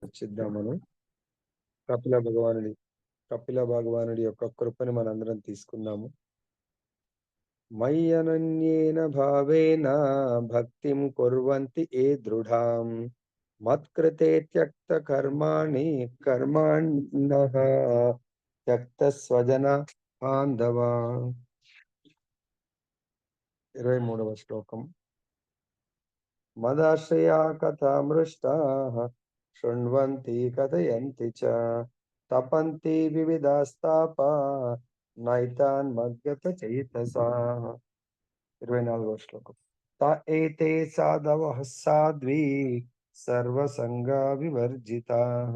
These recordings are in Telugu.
చర్చిద్దామను. కపిల భగవానుడి కపిల భగవానుడి యొక్క కృపని మనందరం తీసుకుందాము. మయ్యనన్యేన భావేన భక్తిం కుర్వంతి ఏ దృఢాం మత్కృతే త్యక్త కర్మాణి కర్మాణః త్యక్త స్వజన బాంధవా. 23వ శ్లోకం. మదాశ్రయా కథామృష్టాః శృణ్వంతి కథయంతి చ తపంతి వివిధాస్తాపా నైతాన్ మద్గత చైతసాః. 24వ శ్లోకం. త ఏతే సాధవః సాధ్వీ సర్వసంగా వివర్జితాః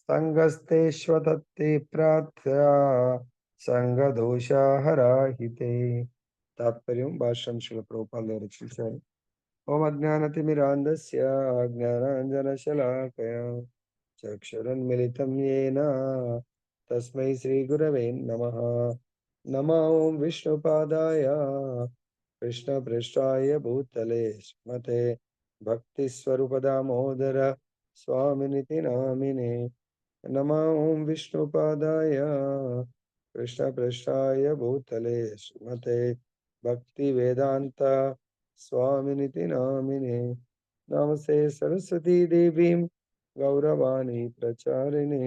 సంగస్తేష్వతత్తే ప్రార్థ్యా సంగదోషాహరాహితే. తాత్పర్యం భాష్యం శ్రీల ప్రభుపాదులు రచించారు. ఓం అజ్ఞానతిమిరాంధస్య జ్ఞానాంజనశలాకయా చక్షురున్మిలితం యేన తస్మై శ్రీగురవే నమః. నమో ఓం విష్ణుపాదాయ కృష్ణపృష్ఠాయ భూతలే శ్రీమతే భక్తిస్వరూపదామోదర స్వామినితి నామినే. నమో ఓం విష్ణుపాదాయ కృష్ణపృష్ఠాయ భూతలే శ్రీమతే భక్తి వేదాంత స్వామినితి నామినే. నమస్తే సరస్వతీ దేవీం గౌరవాణి ప్రచారిణి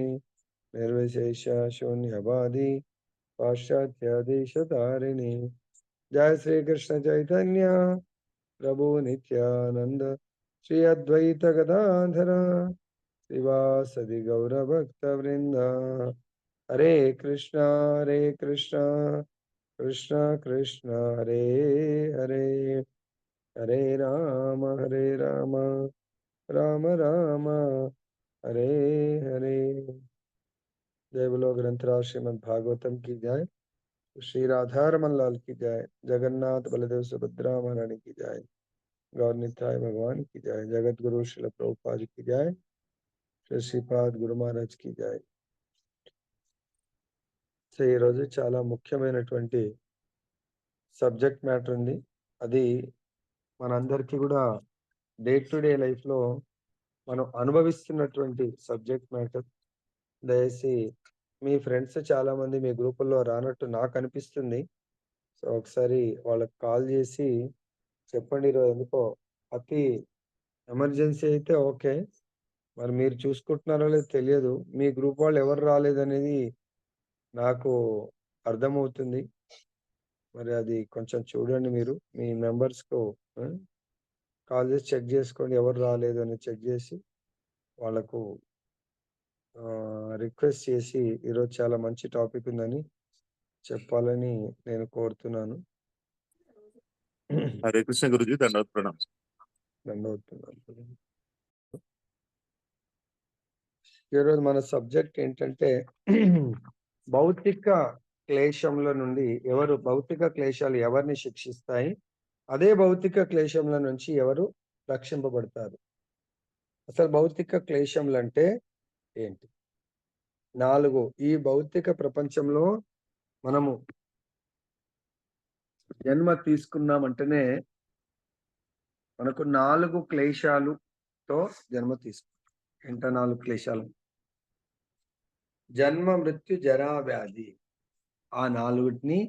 నిర్విశేష శూన్యవాది పాశ్చాత్య దేశతారిణి. జయ శ్రీకృష్ణ చైతన్య ప్రభు నిత్యానంద శ్రీ అద్వైత గదాధర శ్రీవాసది గౌరభక్త వృంద. హరే కృష్ణ కృష్ణ కృష్ణ హరే హరే, హరే రామ రామ రామ హరే హరే. जय बोलो ग्रंथराज श्रीमद् भागवतम की जय. श्री राधा रमन लाल की जय. जगन्नाथ बलदेव सुभद्रा महारानी की जय. गौर निताय भगवान की जय. जगत गुरु श्रील प्रभुपाद की जय. श्री श्रीपाद गुरु महाराज की जय. సో ఈరోజు చాలా ముఖ్యమైనటువంటి సబ్జెక్ట్ మ్యాటర్ ఉంది. అది మనందరికీ కూడా డే టు డే లైఫ్ లో మనం అనుభవిస్తున్నటువంటి సబ్జెక్ట్ మ్యాటర్. దయచేసి మీ ఫ్రెండ్స్ చాలా మంది మీ గ్రూపుల్లో రానట్టు నాకు అనిపిస్తుంది. సో ఒకసారి వాళ్ళకి కాల్ చేసి చెప్పండి. ఈరోజు ఎందుకో అతి ఎమర్జెన్సీ అయితే ఓకే, మరి మీరు చూసుకుంటున్నారో లేదో తెలియదు. మీ గ్రూప్ వాళ్ళు ఎవరు రాలేదనేది నాకు అర్థమవుతుంది. మరి అది కొంచెం చూడండి. మీరు మీ మెంబర్స్కు కాల్ చేసి చెక్ చేసుకోండి, ఎవరు రాలేదు అని చెక్ చేసి వాళ్ళకు రిక్వెస్ట్ చేసి ఈరోజు చాలా మంచి టాపిక్ ఉందని చెప్పాలని నేను కోరుతున్నాను. హరే కృష్ణ గురుజీ, దండవత్ ప్రణామం. ఈరోజు మన సబ్జెక్ట్ ఏంటంటే భౌతిక క్లేశంల నుండి భౌతిక క్లేశాలు ఎవరిని శిక్షిస్తాయి, అదే భౌతిక క్లేశంల నుంచి ఎవరు రక్షింపబడతారు. అసలు భౌతిక క్లేశంలు అంటే ఏంటి? 4. ఈ భౌతిక ప్రపంచంలో మనము జన్మ తీసుకున్నామంటేనే మనకు 4 క్లేశాలుతో జన్మ తీసుకుంటాం. ఎంత 4 క్లేశాలు? జన్మ, మృత్యు, జరా, వ్యాధి. ఆ 4ని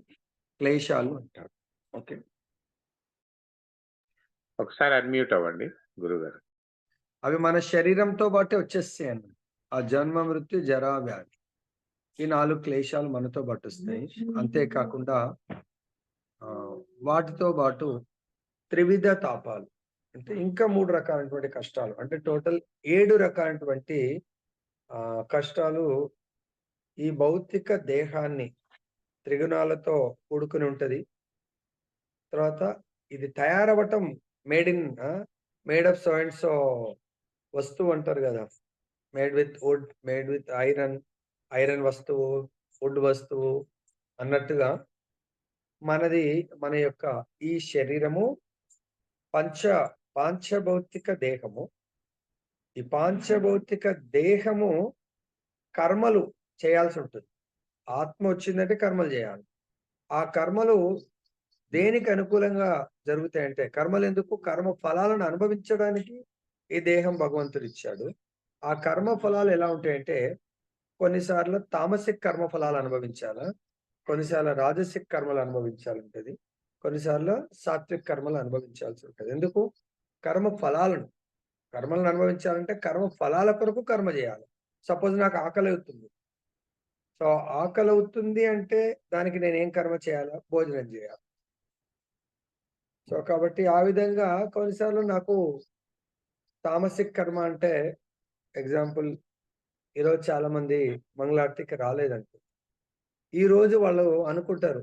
క్లేశాలు అంటారు. ఓకే, ఒకసారి అన్మ్యూట్ అవ్వండి గురుగారు. అవి మన శరీరంతో పాటే వచ్చేస్తాయి అన్న. ఆ జన్మ, మృత్యు, జరా, వ్యాధి, ఈ 4 క్లేశాలు మనతో పాటు వస్తాయి. అంతేకాకుండా వాటితో పాటు త్రివిధ తాపాలు అంటే ఇంకా 3 రకాలైనటువంటి కష్టాలు, అంటే టోటల్ 7 రకాలైనటువంటి కష్టాలు ఈ భౌతిక దేహాన్ని త్రిగుణాలతో కూడుకుని ఉంటది. తర్వాత ఇది తయారవటం made of so and so వస్తువు అంటారు కదా, made with wood, made with iron వస్తువు, వుడ్ వస్తువు అన్నట్టుగా మన యొక్క ఈ శరీరము పాంచభౌతిక దేహము. ఈ పాంచభౌతిక దేహము కర్మలు చేయాల్సి ఉంటుంది. ఆత్మ వచ్చిందంటే కర్మలు చేయాలి. ఆ కర్మలు దేనికి అనుకూలంగా జరుగుతాయంటే, కర్మలు ఎందుకు? కర్మ ఫలాలను అనుభవించడానికి ఈ దేహం భగవంతుడు ఇచ్చాడు. ఆ కర్మ ఫలాలు ఎలా ఉంటాయంటే, కొన్నిసార్లు తామసిక కర్మ ఫలాలు అనుభవించాలా, కొన్నిసార్లు రాజసిక కర్మలు అనుభవించాలుంటది. కొన్నిసార్లు సాత్విక కర్మలు అనుభవించాల్సి ఉంటది. ఎందుకు? కర్మ ఫలాలను కర్మలను అనుభవించాలంటే కర్మ ఫలాల కొరకు కర్మ చేయాలి. సపోజ్ నాకు ఆకలవుతుంది. సో, ఆకలవుతుంది అంటే దానికి నేనేం కర్మ చేయాలా? భోజనం చేయాలి. సో, కాబట్టి ఆ విధంగా కొన్నిసార్లు నాకు తామసిక కర్మ అంటే ఎగ్జాంపుల్ ఈరోజు చాలామంది మంగళారతికి రాలేదండి. ఈరోజు వాళ్ళు అనుకుంటారు,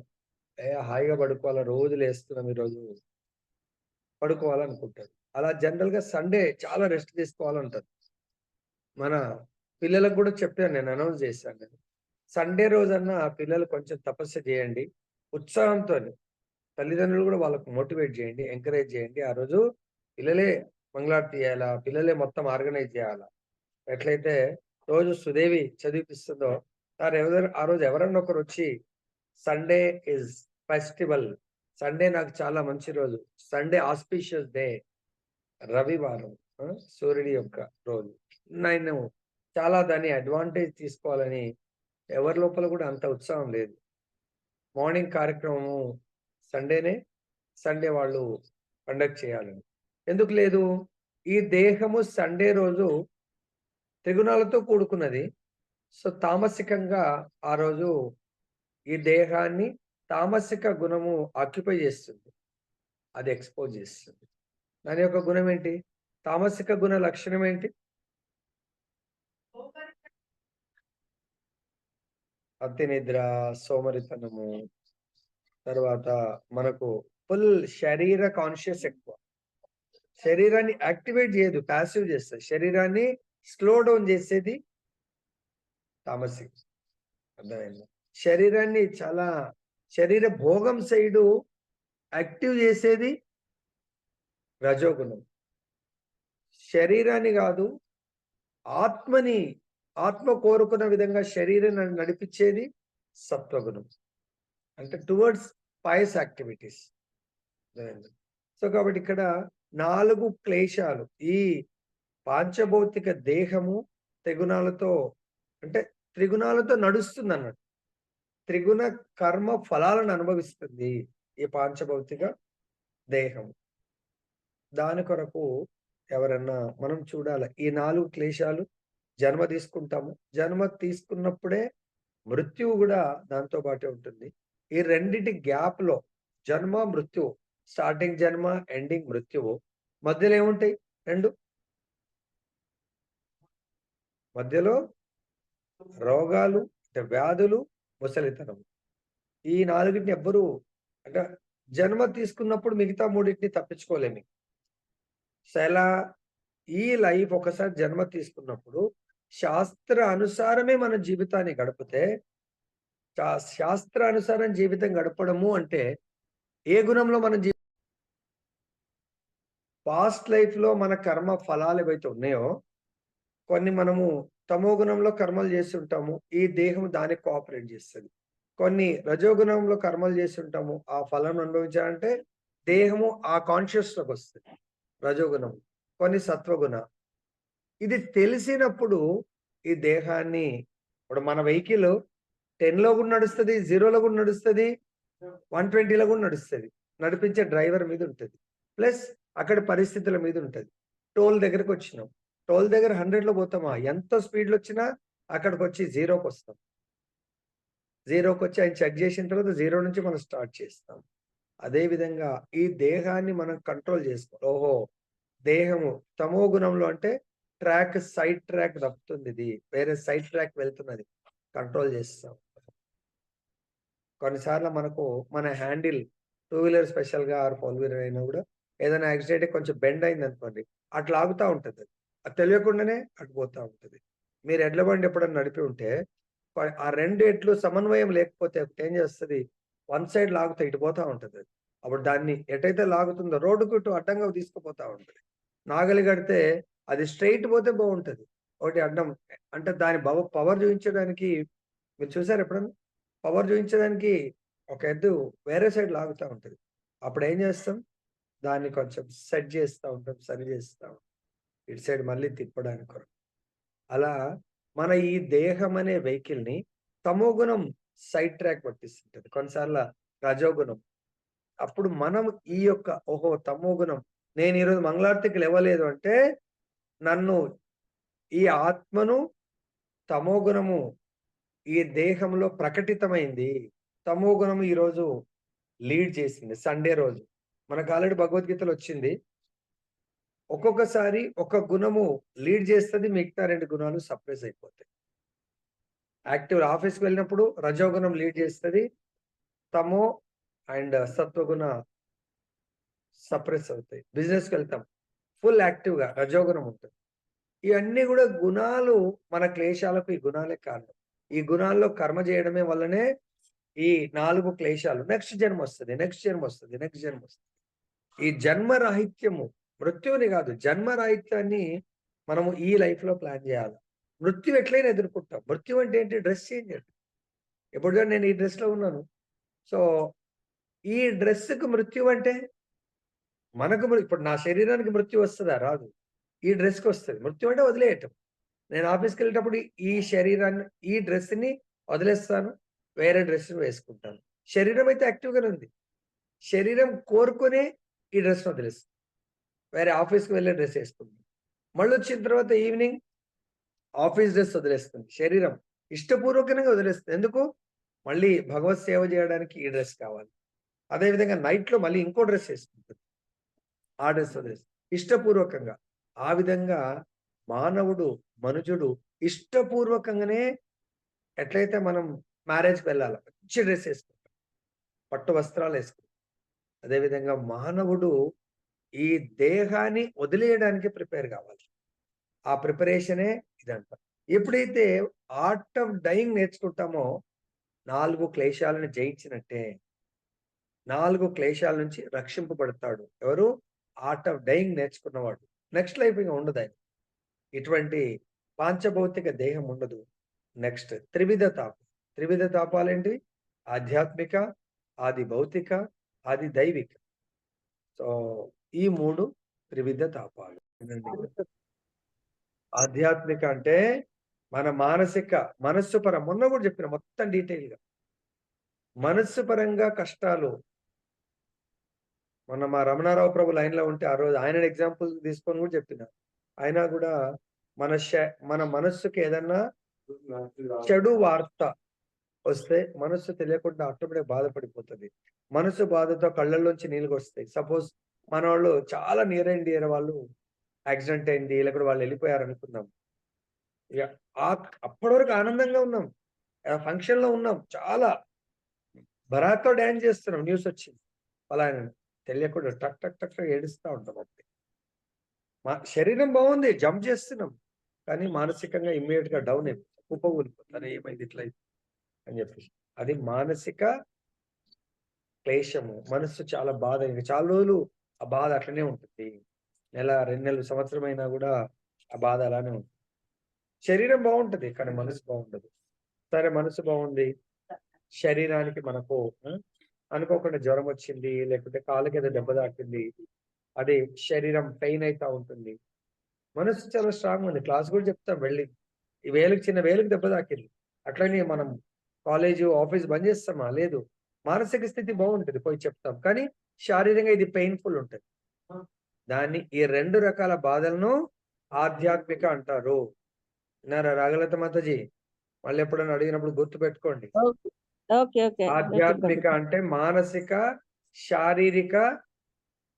హాయిగా పడుకోవాలా, రోజు లేస్తున్నాం ఈరోజు పడుకోవాలనుకుంటారు. అలా జనరల్‌గా సండే చాలా రెస్ట్ తీసుకోవాలంటారు. మన పిల్లలకు గూడా చెప్పాను, నేను అనౌన్స్ చేశాను నేను. సండే రోజన్నా పిల్లలు కొంచెం తపస్సు చేయండి. ఉత్సాహంతోని తల్లిదండ్రులు గూడా వాళ్ళకి మోటివేట్ చేయండి. ఎంకరేజ్ చేయండి. ఆ రోజు పిల్లలే మంగళారతి చేయాలా, పిల్లలే మొత్తం ఆర్గనైజ్ చేయాలా. ఎట్లయితే రోజు సుదేవి చదివిపిస్తుందో, ఆ రోజు ఎవరన్నా ఒకరొచ్చి సండే ఈజ్ ఫెస్టివల్. సండే నాకు చాలా మంచి రోజు. Sunday auspicious day. రవివారం. ఆ! సూర్యుడి యొక్క రోజు. నేను చాలా దాన్ని అడ్వాంటేజ్ తీసుకోవాలని ఎవరి లోపల గూడా అంత ఉత్సాహం లేదు. మార్నింగ్ కార్యక్రమము సండేనే, సండే వాళ్ళు కండక్ట్ చేయాలని. ఎందుకు లేదు? ఈ దేహము సండే రోజు త్రిగుణాలతో కూడుకున్నది. సో, తామసికంగా ఆ రోజు ఈ దేహాన్ని తామసిక గుణము ఆక్యుపై చేస్తుంది. అది ఎక్స్‌పోజ్ చేస్తుంది. దాని యొక్క గుణం ఏంటి? తామసిక గుణ లక్షణం ఏంటి? అతి నిద్ర, సోమరితనము, తర్వాత మనకు ఫుల్ శరీర కాన్షియస్ ఎక్కువ. శరీరాన్ని యాక్టివేట్ చేయదు. పాసివ్ చేస్తది. శరీరాన్ని స్లో డౌన్ చేసేది తామసిక్. అర్థమైందా? శరీరాన్ని చాలా శరీర భోగం సైడు యాక్టివ్ చేసేది రజోగుణం. శరీరాన్ని గాదు, ఆత్మని ఆత్మ కోరుకున్న విధంగా శరీరాన్ని నడిపించేది సత్వగుణం. అంటే టువర్డ్స్ పయస్ యాక్టివిటీస్. అర్థమైందా? సో, కాబట్టి ఇక్కడ 4 క్లేశాలు. ఈ పాంచభౌతిక దేహము త్రిగుణాలతో అంటే త్రిగుణాలతో నడుస్తుందన్నట్టు. త్రిగుణ కర్మ ఫలాలను అనుభవిస్తుంది ఈ పాంచభౌతిక దేహం. దాని కొరకు ఎవరన్నా మనం చూడాలి. ఈ 4 క్లేశాలు జన్మ తీసుకుంటాము. జన్మ తీసుకున్నప్పుడే మృత్యువు గూడా దాంతో పాటే ఉంటుంది. ఈ రెండిటి గ్యాప్‌లో జన్మ, మృత్యువు. స్టార్టింగ్ జన్మ, ఎండింగ్ మృత్యువు. మధ్యలో ఏముంటాయి? 2 మధ్యలో రోగాలు, అంటే వ్యాధులు, ముసలితనం. ఈ 4టిని ఎవ్వరు అంటే జన్మ తీసుకున్నప్పుడు మిగతా 3టిని తప్పించుకోలేము. సో, ఎలా? ఈ లైఫ్ ఒకసారి జన్మ తీసుకున్నప్పుడు శాస్త్ర అనుసారమే మన జీవితాన్ని గడిపితే, శాస్త్రానుసారం జీవితం గడపడము అంటే ఏ గుణంలో మనం పాస్ట్ లైఫ్‌లో మన కర్మ ఫలాలు ఏవైతే ఉన్నాయో, కొన్ని మనము తమో గుణంలో కర్మలు చేసుంటాము. ఈ దేహం దానికి కోఆపరేట్ చేస్తది. కొన్ని రజోగుణంలో కర్మలు చేసుంటాము. ఆ ఫలం అనుభవించాలంటే దేహము ఆ కాన్షియస్‌లోకొస్తది. రజోగుణం. కొన్ని సత్వగుణ. ఇది తెలిసినప్పుడు ఈ దేహాన్ని ఇప్పుడు మన వెహికల్ 10లో కూడా నడుస్తది, 0లో కూడా నడుస్తది, 120లో కూడా నడుస్తది. నడిపించే డ్రైవర్ మీద ఉంటది. ప్లస్ అక్కడి పరిస్థితుల మీద ఉంటది. టోల్ దగ్గరకొచ్చినాం. టోల్ దగ్గర 100లో పోతామా? ఎంత స్పీడ్‌లో వచ్చినా అక్కడికొచ్చి 0కొస్తాం. 0కొచ్చి ఆయన చెక్ చేసిన తర్వాత 0 నుంచి మనం స్టార్ట్ చేస్తాం. అదే విధంగా ఈ దేహాన్ని మనం కంట్రోల్ చేసుకోవాలి. ఓహో! దేహము తమో గుణంలో అంటే సైడ్ ట్రాక్ తప్పుతుందిది. వేరే సైడ్ ట్రాక్ వెళ్తున్నది. కంట్రోల్ చేస్తాం. కొన్నిసార్లు మనకు మన హ్యాండిల్ టూ వీలర్ స్పెషల్‌గా ఆర్ ఫోర్ వీలర్ అయినా గూడా ఏదైనా యాక్సిడెంట్ అయ్యి కొంచెం బెండ్ అయిందనుకోండి, అట్లా ఆగుతా ఉంటదది. అది తెలియకుండానే అటు పోతా ఉంటది. మీరు ఎడ్ల బండి ఎప్పుడన్నా నడిపి ఉంటే, ఆ 2 ఎడ్లు సమన్వయం లేకపోతే ఒకటేం చేస్తది, వన్ సైడ్ లాగుతే ఇటు పోతా ఉంటదది. అప్పుడు దాన్ని ఎటైతే లాగుతుందో రోడ్డుకు ఇటు అడ్డంగా తీసుకుపోతా ఉంటది. నాగలి కడితే అది స్ట్రెయిట్ పోతే బావుంటది. ఒకటి అడ్డం అంటే దాని పవర్ చూయించడానికి మీరు చూసారా ఎప్పుడన్నా? పవర్ చూయించడానికి ఒక ఎద్దు వేరే సైడ్ లాగుతా ఉంటది. అప్పుడేం చేస్తాం? దాన్ని కొంచెం సెట్ చేస్తా ఉంటాం. సరి చేస్తా ఉంటాం. ఇటు సైడ్ మళ్ళీ తిప్పడానికి కొరకు. అలా మన ఈ దేహం అనే వెహికల్‌ని తమోగుణం సైడ్ ట్రాక్ పట్టిస్తుంటది. కొన్నిసార్లు రజోగుణం. అప్పుడు మనం ఈ యొక్క ఓహో! తమోగుణం నేను ఈరోజు మంగళారతికి లేవలేదు అంటే, నన్ను ఈ ఆత్మను తమోగుణము ఈ దేహంలో ప్రకటితమైంది. తమోగుణం ఈరోజు లీడ్ చేసింది. సండే రోజు. మనకు ఆల్రెడీ భగవద్గీతలో వచ్చింది. ఒక్కొక్కసారి ఒక గుణము లీడ్ చేస్తది. మిగతా 2 గుణాలు సప్రెస్ అయిపోతాయి. యాక్టివ్ ఆఫీస్‌కి వెళ్ళినప్పుడు రజోగుణం లీడ్ చేస్తది. తమో అండ్ సత్వగుణ సప్రెస్ అవుతాయి. బిజినెస్‌కి వెళ్తాం. ఫుల్ యాక్టివ్‌గా రజోగుణం ఉంటుంది. ఇవన్నీ గూడా గుణాలు మన క్లేశాలకు ఈ గుణాలే కారణం. ఈ గుణాల్లో కర్మ చేయడమే వల్లనే ఈ 4 క్లేశాలు. నెక్స్ట్ జన్మొస్తది. నెక్స్ట్ జన్మొస్తది. నెక్స్ట్ జన్మొస్తది. ఈ జన్మ రాహిత్యము మృత్యువుని గాదు. జన్మ రాహిత్యాన్ని మనము ఈ లైఫ్‌లో ప్లాన్ జేయాల. మృత్యు ఎట్లైనా ఎదుర్కుంటాం. మృత్యు అంటే ఏంటి? డ్రెస్ చేంజ్ అండి. ఇప్పుడు చూడండి నేను ఈ డ్రెస్‌లో ఉన్నాను. సో, ఈ డ్రెస్‌కి మృత్యు అంటే మనకు ఇప్పుడు నా శరీరానికి మృత్యు వస్తదా? రాదు. ఈ డ్రెస్‌కొస్తది. మృత్యు అంటే వదిలేయటం. నేను ఆఫీస్‌కెళ్ళేటప్పుడు ఈ శరీరాన్ని ఈ డ్రెస్‌ని వదిలేస్తాను. వేరే డ్రెస్ వేసుకుంటాను. శరీరం అయితే యాక్టివ్‌గానే ఉంది. శరీరం కోరుకునే ఈ డ్రెస్‌ని వదిలేస్తుంది. వేరే ఆఫీస్‌కి వెళ్ళే డ్రెస్ ఏసుకుంటుంది. మళ్ళొచ్చిన తర్వాత ఈవినింగ్ ఆఫీస్ డ్రెస్ వదిలేస్తుంది. శరీరం ఇష్టపూర్వకంగా వదిలేస్తుంది. ఎందుకు? మళ్ళీ భగవత్ సేవ చేయడానికి ఈ డ్రెస్ కావాలి. అదే విధంగా నైట్‌లో మళ్ళీ ఇంకో డ్రెస్ ఏసుకుంటుంది. ఆ డ్రెస్ వదిలేస్తుంది. ఇష్టపూర్వకంగా. ఆ విధంగా మానవుడు, మనుజుడు ఇష్టపూర్వకంగానే ఎట్లయితే మనం మ్యారేజ్‌కి వెళ్ళాల. మంచి డ్రెస్ ఏసుకుంటాం. పట్టు వస్త్రాలేసుకుంటాం. అదే విధంగా మానవుడు ఈ దేహాన్ని వదిలేయడానికి ప్రిపేర్ కావాలి. ఆ ప్రిపరేషనే ఇదంట. ఎప్పుడైతే ఆర్ట్ ఆఫ్ డయింగ్ నేర్చుకుంటామో 4 క్లేశాలను జయించినట్టే. 4 క్లేశాల నుంచి రక్షింపబడతాడు. ఎవరు? ఆర్ట్ ఆఫ్ డయింగ్ నేర్చుకున్నవాడు. నెక్స్ట్ లైఫ్ ఇంక ఉండదాయనకి. ఇటువంటి పాంచభౌతిక దేహం ఉండదు. నెక్స్ట్ త్రివిధ తాపం. త్రివిధ తాపాలేంటివి? ఆధ్యాత్మిక, ఆది భౌతిక, ఆది దైవిక. సో, ఈ 3 త్రివిధ తాపాలు. వినండి. ఆధ్యాత్మిక అంటే మన మానసిక మనస్సు మొన్న కూడా చెప్పిన మొత్తం డీటెయిల్‌గా. మనస్సు పరంగా కష్టాలు మొన్న మా రమణారావు ప్రభు లైన్‌లో ఉంటే ఆ రోజు ఆయనని ఎగ్జాంపుల్ తీసుకొని కూడా చెప్పిన. ఆయన కూడా మన మన మనస్సుకి ఏదన్నా చెడు వార్త వస్తే మనస్సు తెలియకుండా ఆటోమేటిక్‌గా బాధపడిపోతది. మనసు బాధతో కళ్ళల్లోంచి నీళ్ళుగొస్తాయి. సపోజ్ మనోళ్ళు చాలా నియర్ అండ్ డియర్ వాళ్ళు యాక్సిడెంట్ అయింది. లేకపోతే వాళ్ళు వెళ్ళిపోయారనుకుందాం. ఇగ అప్పటి వరకు ఆనందంగా ఉన్నాం. ఫంక్షన్‌లో ఉన్నాం. చాలా బరాత్‌తో డాన్స్ చేస్తున్నాం. న్యూసొచ్చింది. పలానని. తెలియకుండా టక్ టక్ టక్ టక్ ఏడుస్తా ఉంటాం అంతే. మా శరీరం బావుంది. జంప్ చేస్తున్నాం. కానీ మానసికంగా ఇమ్మీడియేట్‌గా డౌన్ అయిపోతాం. కుప్పకూలిపోతాం. అరే! ఏమైంది ఇట్లా అని చెప్పేసి. అది మానసిక క్లేశము. మనస్సు చాలా బాధ ఇంక చాలా రోజులు ఆ బాధ అట్లనే ఉంటుంది. నెల, 2 నెలలు, సంవత్సరమైనా గూడా ఆ బాధ అలానే ఉంటుంది. శరీరం బావుంటది. కానీ మనసు బావుండదు. సరే మనసు బావుంది. శరీరానికి మనకు అనుకోకుండా జ్వరమొచ్చింది. లేకపోతే కాళ్ళకేదో దెబ్బ తాకింది. అది శరీరం పెయిన్ అయితా ఉంటుంది. మనసు చాలా స్ట్రాంగ్‌గా ఉంది. క్లాస్ గూడా చెప్తాం వెళ్లి. ఈ వేలుకి చిన్న వేలుకి దెబ్బ తాకింది. అట్లనే మనం కాలేజు, ఆఫీస్ బంద్ చేస్తామా? లేదు. మానసిక స్థితి బావుంటది. పోయి చెప్తాం. కానీ శారీరంగా ఇది పెయిన్‌ఫుల్ ఉంటది. దాన్ని ఈ 2 రకాల బాధలను ఆధ్యాత్మిక అంటారు. విన్నారా రాగలత మాతాజీ? మళ్ళెప్పుడైనా అడిగినప్పుడు గుర్తుపెట్టుకోండి. ఓకే. ఓకే. ఓకే. ఓకే ఆధ్యాత్మిక ప్రభుజీ. అంటే మానసిక, శారీరక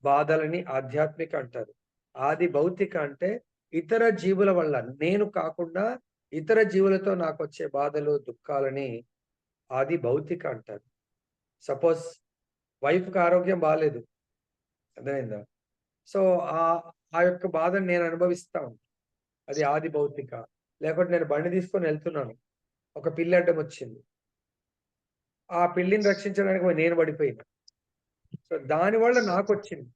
బాధలని ఆధ్యాత్మిక అంటారు. ఆది భౌతిక అంటే ఇతర జీవుల వల్ల నేను కాకుండా ఇతర జీవులతో నాకొచ్చే బాధలు, దుఃఖాలని ఆది భౌతిక అంటారు. సపోజ్ వైఫ్‌కి ఆరోగ్యం బాలేదు. అర్థమైందా? సో, ఆహ్, ఆ యొక్క బాధను నేను అనుభవిస్తా ఉంటా. అది ఆది భౌతిక. లేకపోతే నేను బండి తీసుకొని ఎళ్తున్నాను. ఒక పిల్లి అడ్డమొచ్చింది. ఆ పిల్లిని రక్షించడానికి నేను పడిపోయినా. సో, దానివల్ల నాకొచ్చింది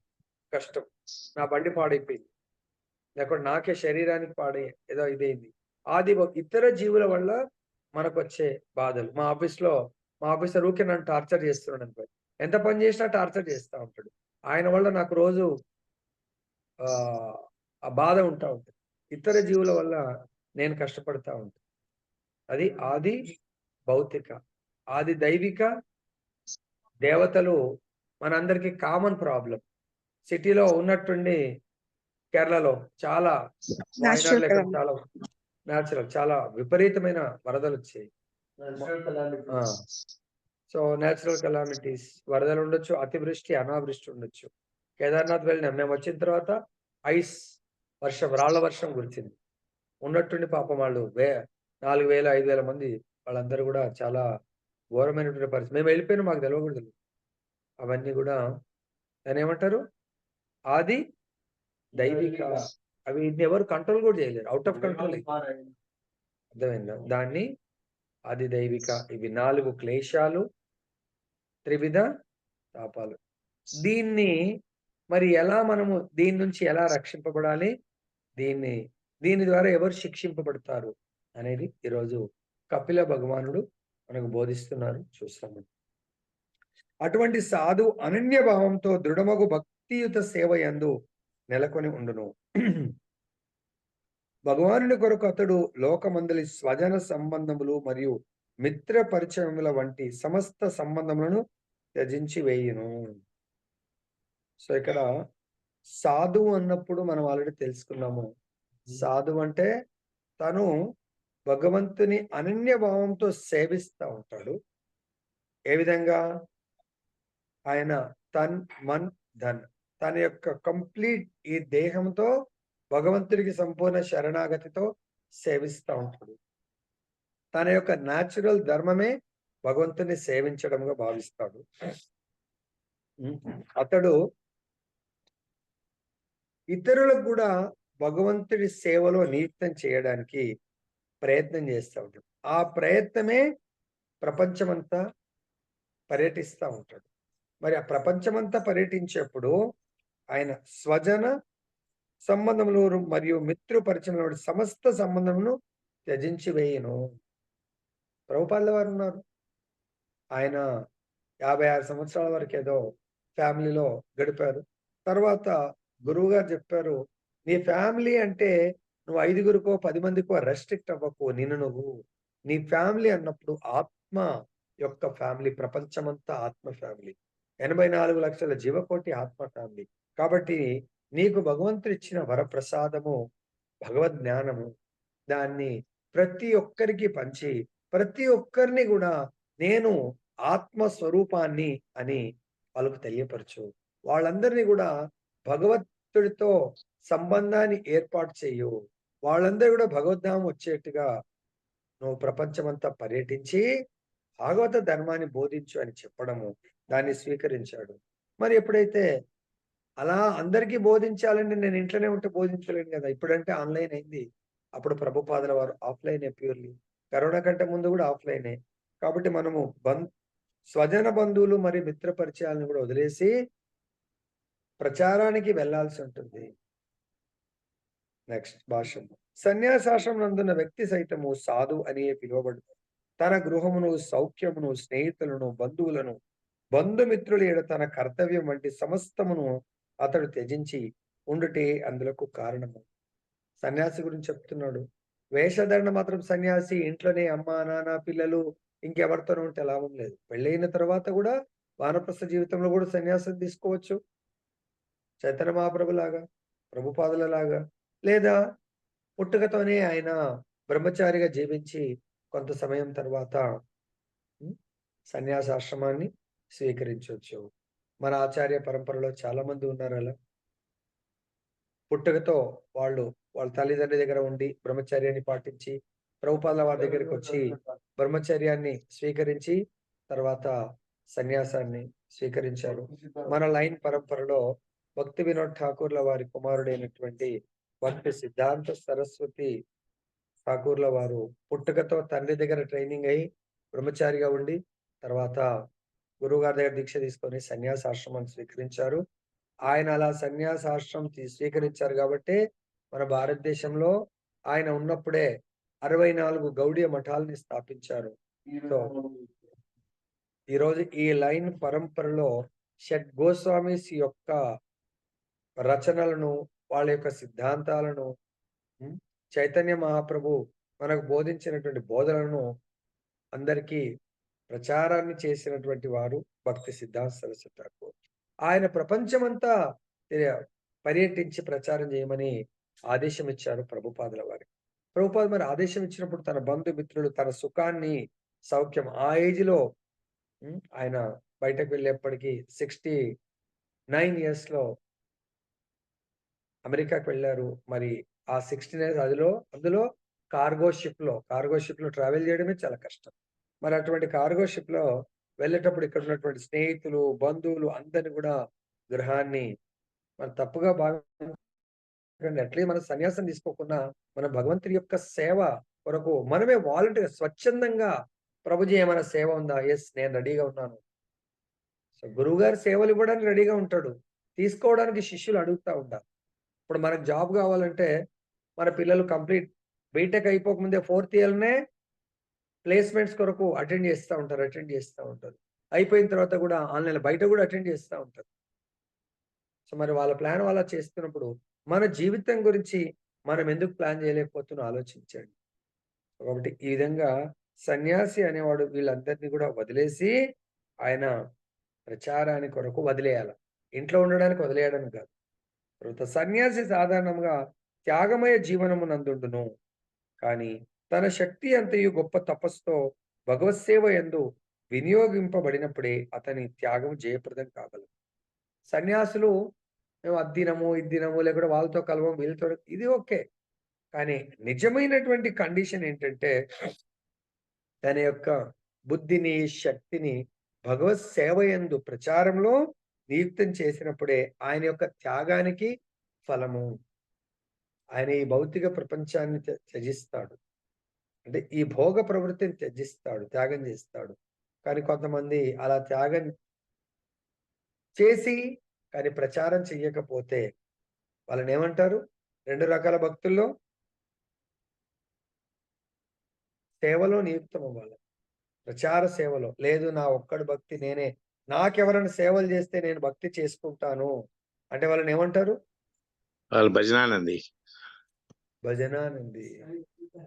కష్టం. నా బండి పాడైపోయింది. లేకపోతే నాకే శరీరానికి ఏదో ఇదైంది. ఇతర జీవుల వల్ల మనకొచ్చే బాధలు. మా ఆఫీసర్ ఊకే నన్ను టార్చర్ చేస్తున్నాడనుకో. ఎంత పని చేసినా టార్చర్ చేస్తా ఉంటాడు. ఆయన వల్ల నాకు రోజు ఆహ్, ఆ బాధ ఉంటా ఉంటుంది. ఇతర జీవుల వల్ల నేను కష్టపడతా ఉంటాను. అది ఆది భౌతిక. ఆది దైవిక దేవతలు మనందరికీ కామన్ ప్రాబ్లం. సిటీలో ఉన్నట్టుండి కేరళలో చాలా Natural వాయనాడులో ఇక్కడ calamity. చాలా న్యాచురల్ చాలా విపరీతమైన వరదలు వచ్చాయి. సో న్యాచురల్ కెలామిటీస్ వరదలు ఉండొచ్చు, అతివృష్టి అనావృష్టి ఉండొచ్చు. కేదార్నాథ్ వెళ్ళినాం మేము. వచ్చిన తర్వాత ఐస్ వర్షం, రాళ్ల వర్షం కురిచింది. ఉన్నట్టుండి పాపం వాళ్ళు 4,000 5,000 మంది వాళ్ళందరూ కూడా చాలా ఘోరమైనటువంటి పరిస్థితి. మేము వెళ్ళిపోయినా మాకు తెలియకూడదు. అవన్నీ కూడా దాన్ని ఏమంటారు, ఆది దైవిక. అవి ఎవరు కంట్రోల్ కూడా చేయలేరు, అవుట్ ఆఫ్ కంట్రోల్. అర్థమైందా? దాన్ని ఆది దైవిక. ఇవి 4 క్లేశాలు, త్రివిధ తాపాలు. దీన్ని మరి ఎలా మనము దీని నుంచి ఎలా రక్షింపబడాలి, దీని ద్వారా ఎవరు శిక్షింపబడతారు అనేది ఈరోజు కపిల భగవానుడు మనకు బోధిస్తున్నారు, చూస్తాము. అటువంటి సాధు అనన్య భావంతో దృఢమగు భక్తియుత సేవ యందు నెలకొని ఉండును. భగవానుని కొరకు అతడు లోకమందలి స్వజన సంబంధములు మరియు మిత్ర పరిచయముల వంటి సమస్త సంబంధములను త్యజించి వేయును. సో ఇక్కడ సాధువు అన్నప్పుడు మనం ఆల్రెడీ తెలుసుకున్నాము. సాధువు అంటే తను భగవంతుని అనన్య భావంతో సేవిస్తూ ఉంటాడు. ఏ విధంగా? ఆయన మన్ ధన్ తన యొక్క కంప్లీట్ ఈ దేహంతో భగవంతుడికి సంపూర్ణ శరణాగతితో సేవిస్తూ ఉంటాడు. తన యొక్క న్యాచురల్ ధర్మమే భగవంతుని సేవించడంగా భావిస్తాడు. అతడు ఇతరులకు కూడా భగవంతుడి సేవలో నియుక్తం చేయడానికి ప్రయత్నం చేస్తూ ఉంటాడు. ఆ ప్రయత్నమే ప్రపంచమంతా పర్యటిస్తూ ఉంటాడు. మరి ఆ ప్రపంచమంతా పర్యటించేప్పుడు ఆయన స్వజన సంబంధములు మరియు మిత్రు పరిచయం సమస్త సంబంధమును త్యజించి వేయను. ప్రభుపాదుల వారు ఉన్నారు. ఆయన 56 సంవత్సరాల వరకు ఏదో ఫ్యామిలీలో గడిపారు. తర్వాత గురువు గారు చెప్పారు, నీ ఫ్యామిలీ అంటే నువ్వు 5గురికో 10 మందికో రెస్ట్రిక్ట్ అవ్వకు. నువ్వు నీ ఫ్యామిలీ అన్నప్పుడు ఆత్మ యొక్క ఫ్యామిలీ, ప్రపంచమంతా ఆత్మ ఫ్యామిలీ, 84 లక్షల జీవకోటి ఆత్మ ఫ్యామిలీ. కాబట్టి నీకు భగవంతుడు ఇచ్చిన వరప్రసాదము భగవద్ జ్ఞానము, దాన్ని ప్రతి ఒక్కరికి పంచి ప్రతి ఒక్కరిని కూడా నేను ఆత్మ స్వరూపాన్ని అని వాళ్ళకు తెలియపరచు. వాళ్ళందరినీ కూడా భగవంతుడితో సంబంధాన్ని ఏర్పాటు చేయు. వాళ్ళందరూ కూడా భగవద్ధామం వచ్చేట్టుగా నువ్వు ప్రపంచమంతా పర్యటించి భాగవత ధర్మాన్ని బోధించు అని చెప్పడము, దాన్ని స్వీకరించాడు. మరి ఎప్పుడైతే అలా అందరికీ బోధించాలంటే నేను ఇంట్లోనే ఉంటే బోధించలేను కదా. ఇప్పుడంటే ఆన్లైన్ అయింది. అప్పుడు ప్రభుపాదుల వారు ఆఫ్లైనే, ప్యూర్లీ. కరోనా కంటే ముందు కూడా ఆఫ్లైనే. కాబట్టి మనము స్వజన బంధువులు మరియు మిత్ర పరిచయాలను కూడా వదిలేసి ప్రచారానికి వెళ్లాల్సి ఉంటుంది. నెక్స్ట్ భాష్యం. సన్యాసాశ్రమం నందున్న వ్యక్తి సైతము సాధు అని పిలువబడు. తన గృహమును, సౌఖ్యమును, స్నేహితులను, బంధువులను, బంధుమిత్రులు ఏడ తన కర్తవ్యం వంటి సమస్తమును అతడు త్యజించి ఉండుటే అందులకు కారణము. సన్యాసి గురించి చెప్తున్నాడు. వేషధరణ మాత్రం సన్యాసి ఇంట్లోనే అమ్మ నాన్న పిల్లలు ఇంకెవరితోనూ ఉంటే లాభం లేదు. పెళ్ళైన తర్వాత కూడా వానప్రస్థ జీవితంలో కూడా సన్యాసం తీసుకోవచ్చు, చైతన్య మహాప్రభు లాగా, ప్రభుపాదుల లాగా. లేదా పుట్టుకతోనే ఆయన బ్రహ్మచారిగా జీవించి కొంత సమయం తర్వాత సన్యాసాశ్రమాన్ని స్వీకరించవచ్చు. మన ఆచార్య పరంపరలో చాలా మంది ఉన్నారు అలా. పుట్టుకతో వాళ్ళ తల్లిదండ్రుల దగ్గర ఉండి బ్రహ్మచర్యాన్ని పాటించి ప్రభుపాదుల వారి దగ్గరికి వచ్చి బ్రహ్మచర్యాన్ని స్వీకరించి తర్వాత సన్యాసాన్ని స్వీకరించారు. మన లైన్ పరంపరలో భక్తి వినోద్ ఠాకూర్ల వారి కుమారుడైనటువంటి భక్తి సిద్ధాంత సరస్వతి ఠాకూర్ల వారు పుట్టుకతో తండ్రి దగ్గర ట్రైనింగ్ అయి బ్రహ్మచారిగా ఉండి తర్వాత గురువు గారి దగ్గర దీక్ష తీసుకొని సన్యాసాశ్రమాన్ని స్వీకరించారు. ఆయన అలా సన్యాసాశ్రమం స్వీకరించారు కాబట్టి మన భారతదేశంలో ఆయన ఉన్నప్పుడే 64 గౌడీయ మఠాలని స్థాపించారు. సో ఈరోజు ఈ లైన్ పరంపరలో షడ్ గోస్వామిస్ యొక్క రచనలను వాళ్ళ యొక్క సిద్ధాంతాలను, చైతన్య మహాప్రభు మనకు బోధించినటువంటి బోధనలను అందరికీ ప్రచారాన్ని చేసినటువంటి వారు భక్తి సిద్ధాంత సరస్వతి ఠాకూర్. ఆయన ప్రపంచమంతా పర్యటించి ప్రచారం చేయమని ఆదేశం ఇచ్చారు ప్రభుపాదుల వారికి. ప్రభుపాద్ మరి ఆదేశం ఇచ్చినప్పుడు తన బంధుమిత్రులు తన సుఖాన్ని, సౌఖ్యం ఆ ఏజ్ లో ఆయన బయటకు వెళ్ళేప్పటికీ 69 years లో అమెరికాకు వెళ్ళారు. మరి ఆ 16 years అందులో కార్గో షిప్ లో ట్రావెల్ చేయడమే చాలా కష్టం. మరి అటువంటి కార్గో షిప్ లో వెళ్ళేటప్పుడు ఇక్కడ ఉన్నటువంటి స్నేహితులు, బంధువులు అందరిని కూడా గృహాన్ని మనం తప్పుగా భావించకండి. అట్లే మన సన్యాసం తీసుకోకుండా మన భగవంతుడి యొక్క సేవ కొరకు మనమే వాలంటీర్ స్వచ్ఛందంగా ప్రభుజీ ఏమైనా సేవ ఉందా? ఎస్, నేను రెడీగా ఉన్నాను. సో గురువు గారు సేవలు ఇవ్వడానికి రెడీగా ఉంటాడు, తీసుకోవడానికి శిష్యులు అడుగుతా ఉంటారు. ఇప్పుడు మనకు జాబ్ కావాలంటే మన పిల్లలు కంప్లీట్ బీటెక్ అయిపోకముందే 4th yearనే ప్లేస్మెంట్స్ కొరకు అటెండ్ చేస్తూ ఉంటారు. అయిపోయిన తర్వాత కూడా ఆన్లైన్ బయట కూడా అటెండ్ చేస్తూ ఉంటారు. సో మరి వాళ్ళ ప్లాన్ వాళ్ళ చేస్తున్నప్పుడు మన జీవితం గురించి మనం ఎందుకు ప్లాన్ చేయలేకపోతున్నాం ఆలోచించండి. కాబట్టి ఈ విధంగా సన్యాసి అనేవాడు వీళ్ళందరినీ కూడా వదిలేసి ఆయన ప్రచారానికి కొరకు వదిలేయాలి. ఇంట్లో ఉండడానికి వదిలేయడానికి కాదు. తర్వాత సన్యాసి సాధారణంగా త్యాగమయ జీవనము నందుండును, కానీ తన శక్తి అంతయు గొప్ప తపస్సుతో భగవత్ సేవ యందు వినియోగింపబడినప్పుడే అతని త్యాగం జయప్రదం కాగలదు. సన్యాసులు మేము అద్దినము ఇద్దినము లేకుండా వాళ్ళతో కలవం వీళ్ళతో, ఇది ఓకే. కానీ నిజమైనటువంటి కండిషన్ ఏంటంటే తన యొక్క బుద్ధిని, శక్తిని భగవత్ సేవ యందు ప్రచారంలో నియుక్తం చేసినప్పుడే ఆయన యొక్క త్యాగానికి ఫలము. ఆయన ఈ భౌతిక ప్రపంచాన్ని త్యజిస్తాడు, అంటే ఈ భోగ ప్రవృత్తిని త్యాగం చేస్తాడు. కానీ కొంతమంది అలా త్యాగం చేసి కానీ ప్రచారం చెయ్యకపోతే వాళ్ళని ఏమంటారు? 2 రకాల భక్తుల్లో సేవలో నియుక్తం అవ్వాలి. ప్రచార సేవలో లేదు, నా ఒక్కడి భక్తి నేనే, నాకెవరైనా సేవలు చేస్తే నేను భక్తి చేసుకుంటాను అంటే వాళ్ళని ఏమంటారు? వాళ్ళు భజనానంది.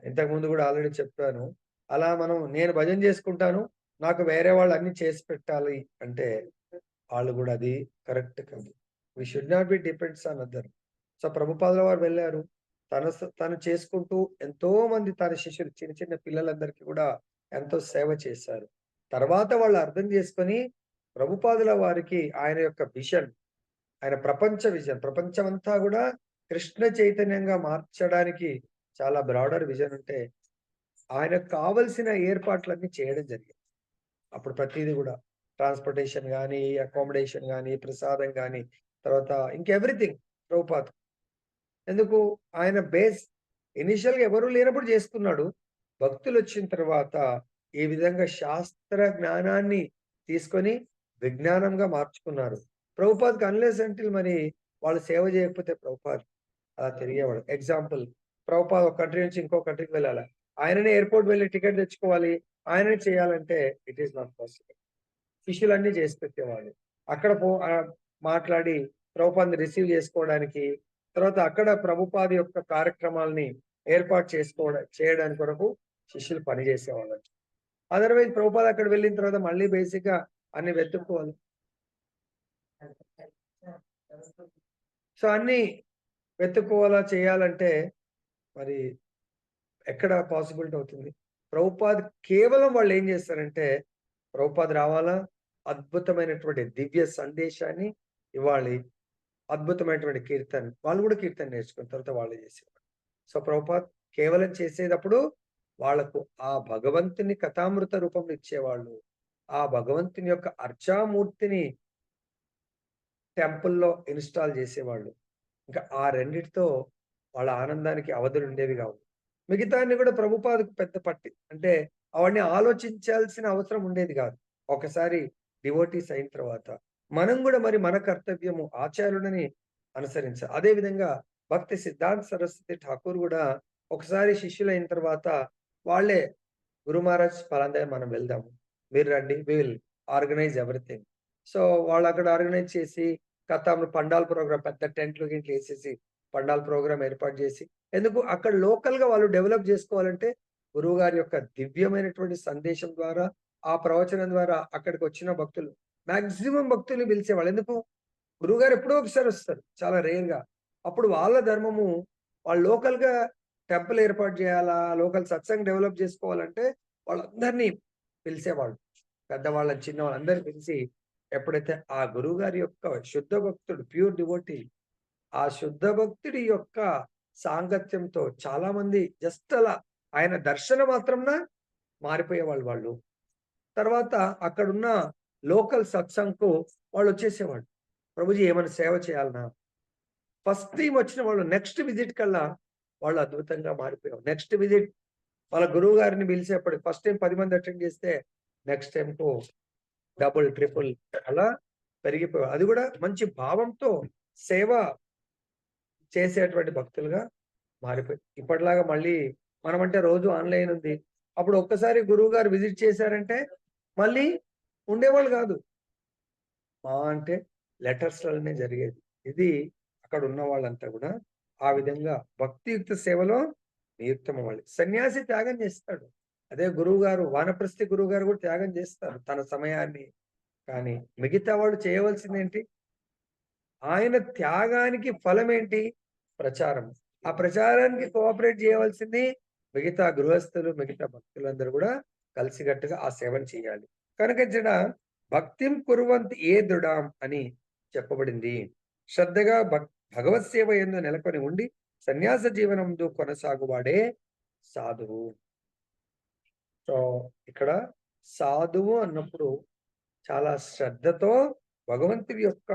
ఇంతకుముందు కూడా ఆల్రెడీ చెప్పాను. అలా నేను భజన చేసుకుంటాను, నాకు వేరే వాళ్ళు అన్ని చేసి పెట్టాలి అంటే వాళ్ళు కూడా అది కరెక్ట్ కాదు. We should not be depends on other. So ప్రభుపాదుల వారు వెళ్ళారు, తను చేసుకుంటూ ఎంతో మంది తన శిష్యులు చిన్న చిన్న పిల్లలందరికీ కూడా ఎంతో సేవ చేశారు. తర్వాత వాళ్ళు అర్థం చేసుకొని ప్రభుపాదుల వారికి ఆయన యొక్క విజన్, ఆయన ప్రపంచమంతా కూడా కృష్ణ చైతన్యంగా మార్చడానికి చాలా బ్రాడర్ విజన్ ఉంటే ఆయనకు కావలసిన ఏర్పాట్లన్నీ చేయడం జరిగింది. అప్పుడు ప్రతిదీ కూడా ట్రాన్స్పోర్టేషన్ కానీ, అకామిడేషన్ కానీ, ప్రసాదం కానీ, తర్వాత ఇంకెవ్రీథింగ్ ప్రభుపాద్. ఎందుకు? ఆయన బేస్ ఇనిషియల్గా ఎవరు లేనప్పుడు చేసుకున్నాడు. భక్తులు వచ్చిన తర్వాత ఈ విధంగా శాస్త్ర జ్ఞానాన్ని తీసుకొని విజ్ఞానంగా మార్చుకున్నారు. ప్రభుపాద్కి అన్లెస్ అంటిల్ మరి వాళ్ళు సేవ చేయకపోతే ప్రభుపాద్ అలా తిరిగేవాడు. ఎగ్జాంపుల్, ప్రభుపాద్ ఒక కంట్రీ నుంచి ఇంకో కంట్రీకి వెళ్ళాలి, ఆయననే ఎయిర్పోర్ట్ వెళ్ళి టికెట్ తెచ్చుకోవాలి, ఆయననే చేయాలంటే ఇట్ ఈస్ నాట్ పాసిబుల్. శిష్యులన్నీ చేసి పెట్టేవాళ్ళు. అక్కడ మాట్లాడి ప్రభుపాద్ని రిసీవ్ చేసుకోవడానికి, తర్వాత అక్కడ ప్రభుపాద్ యొక్క కార్యక్రమాలని ఏర్పాటు చేయడానికి కొరకు శిష్యులు పనిచేసేవాళ్ళు. అదర్వైజ్ ప్రభుపాద్ అక్కడ వెళ్ళిన తర్వాత మళ్ళీ బేసిక్ గా అన్ని వెతుక్కోవాలి. సో అన్ని వెతుక్కోవాలా చేయాలంటే మరి ఎక్కడ పాసిబిలిటీ అవుతుంది? ప్రభుపాద్ కేవలం వాళ్ళు ఏం చేస్తారంటే ప్రభుపాద్ రావాలా, అద్భుతమైనటువంటి దివ్య సందేశాన్ని ఇవ్వాలి, అద్భుతమైనటువంటి కీర్తన, వాళ్ళు కూడా కీర్తన నేర్చుకున్న తర్వాత వాళ్ళు చేసేవాళ్ళు. సో ప్రభుపాద్ కేవలం చేసేటప్పుడు వాళ్లకు ఆ భగవంతుని కథామృత రూపంలో ఇచ్చేవాళ్ళు, ఆ భగవంతుని యొక్క అర్చామూర్తిని టెంపుల్లో ఇన్స్టాల్ చేసేవాళ్ళు. ఇంకా ఆ రెండిటితో వాళ్ళ ఆనందానికి అవధులు ఉండేవి కావు. మిగతాన్ని కూడా ప్రభుపాదకు పెద్ద పట్టి అంటే అవన్నీ ఆలోచించాల్సిన అవసరం ఉండేది కాదు. ఒకసారి డివోటీస్ అయిన తర్వాత మనం కూడా మరి మన కర్తవ్యము ఆచార్యులని అనుసరించాలి. అదే విధంగా భక్తి సిద్ధాంత సరస్వతి ఠాకూర్ కూడా ఒకసారి శిష్యులైన తర్వాత వాళ్ళే గురు మహారాజ్ పలాందే మనం వెళ్దాము, మీరు రండి, we will organize everything. So వాళ్ళు అక్కడ ఆర్గనైజ్ చేసి కథ పండాల్ ప్రోగ్రామ్ పెద్ద టెంట్లు గింట్లు వేసేసి పండాల్ ప్రోగ్రామ్ ఏర్పాటు చేసి, ఎందుకు అక్కడ లోకల్ గా వాళ్ళు డెవలప్ చేసుకోవాలంటే గురువు గారి యొక్క దివ్యమైనటువంటి సందేశం ద్వారా, ఆ ప్రవచనం ద్వారా అక్కడికి వచ్చిన భక్తులు మాక్సిమం భక్తుల్ని పిలిచేవాళ్ళు. ఎందుకు? గురువుగారు ఎప్పుడో ఒకసారి వస్తారు, చాలా రేర్ గా. అప్పుడు వాళ్ళ ధర్మము వాళ్ళు లోకల్ గా టెంపుల్ ఏర్పాటు చేయాలా, లోకల్ సత్సంగ్ డెవలప్ చేసుకోవాలంటే వాళ్ళందరినీ పిలిచేవాళ్ళు. పెద్దవాళ్ళని చిన్నవాళ్ళని అందరిని పిలిచి, ఎప్పుడైతే ఆ గురువు గారి యొక్క శుద్ధ భక్తుడు, ప్యూర్ డివోటీ, ఆ శుద్ధ భక్తుడి యొక్క సాంగత్యంతో చాలా మంది జస్ట్ అలా ఆయన దర్శన మాత్రంన మారిపోయేవాళ్ళు వాళ్ళు. తర్వాత అక్కడున్న లోకల్ సత్సంగ్‌కు వాళ్ళు వచ్చేసేవాళ్ళు. ప్రభుజీ ఏమైనా సేవ చేయాలనా? ఫస్ట్ టైమ్ వచ్చిన వాళ్ళు నెక్స్ట్ విజిట్ కల్లా వాళ్ళు అద్భుతంగా మారిపోయారు. నెక్స్ట్ విజిట్ వాళ్ళ గురువు గారిని పిలిచేప్పటికి ఫస్ట్ టైం 10 మంది అటెండ్ చేస్తే నెక్స్ట్ టైంకు డబుల్, ట్రిపుల్ అలా పెరిగిపోయారు. అది కూడా మంచి భావంతో సేవ చేసేటువంటి భక్తులుగా మారిపోయి. ఇప్పటిలాగా మళ్ళీ మనమంటే రోజు ఆన్‌లైన్ ఉంది. అప్పుడు ఒక్కసారి గురువు గారు విజిట్ చేశారంటే మళ్ళీ ఉండేవాళ్ళు కాదు. అంటే లెటర్స్‌లనే జరిగేది. ఇది అక్కడ ఉన్న వాళ్ళంతా కూడా ఆ విధంగా భక్తియుక్త సేవలో నియుక్తమవ్వాలి. సన్యాసి త్యాగం చేస్తాడు. అదే గురువుగారు, వానప్రస్థి గురువుగారు కూడా త్యాగం చేస్తారు తన సమయాన్ని. కానీ మిగతా వాళ్ళు చేయవలసిందేంటి? ఆయన త్యాగానికి ఫలమేంటి? ప్రచారం. ఆ ప్రచారానికి కోఆపరేట్ చేయవలసింది మిగతా గృహస్థులు, మిగతా భక్తులందరూ కూడా కలిసికట్టుగా ఆ సేవను చేయాలి. కనుక ఇక్కడ భక్తిం కుర్వంతి ఏ దృఢాం అని చెప్పబడింది. శ్రద్ధగా భగవత్ సేవ యందు నెలకొని ఉండి సన్యాస జీవనందు కొనసాగువాడే సాధువు. సో ఇక్కడ సాధువు అన్నప్పుడు చాలా శ్రద్ధతో భగవంతుడి యొక్క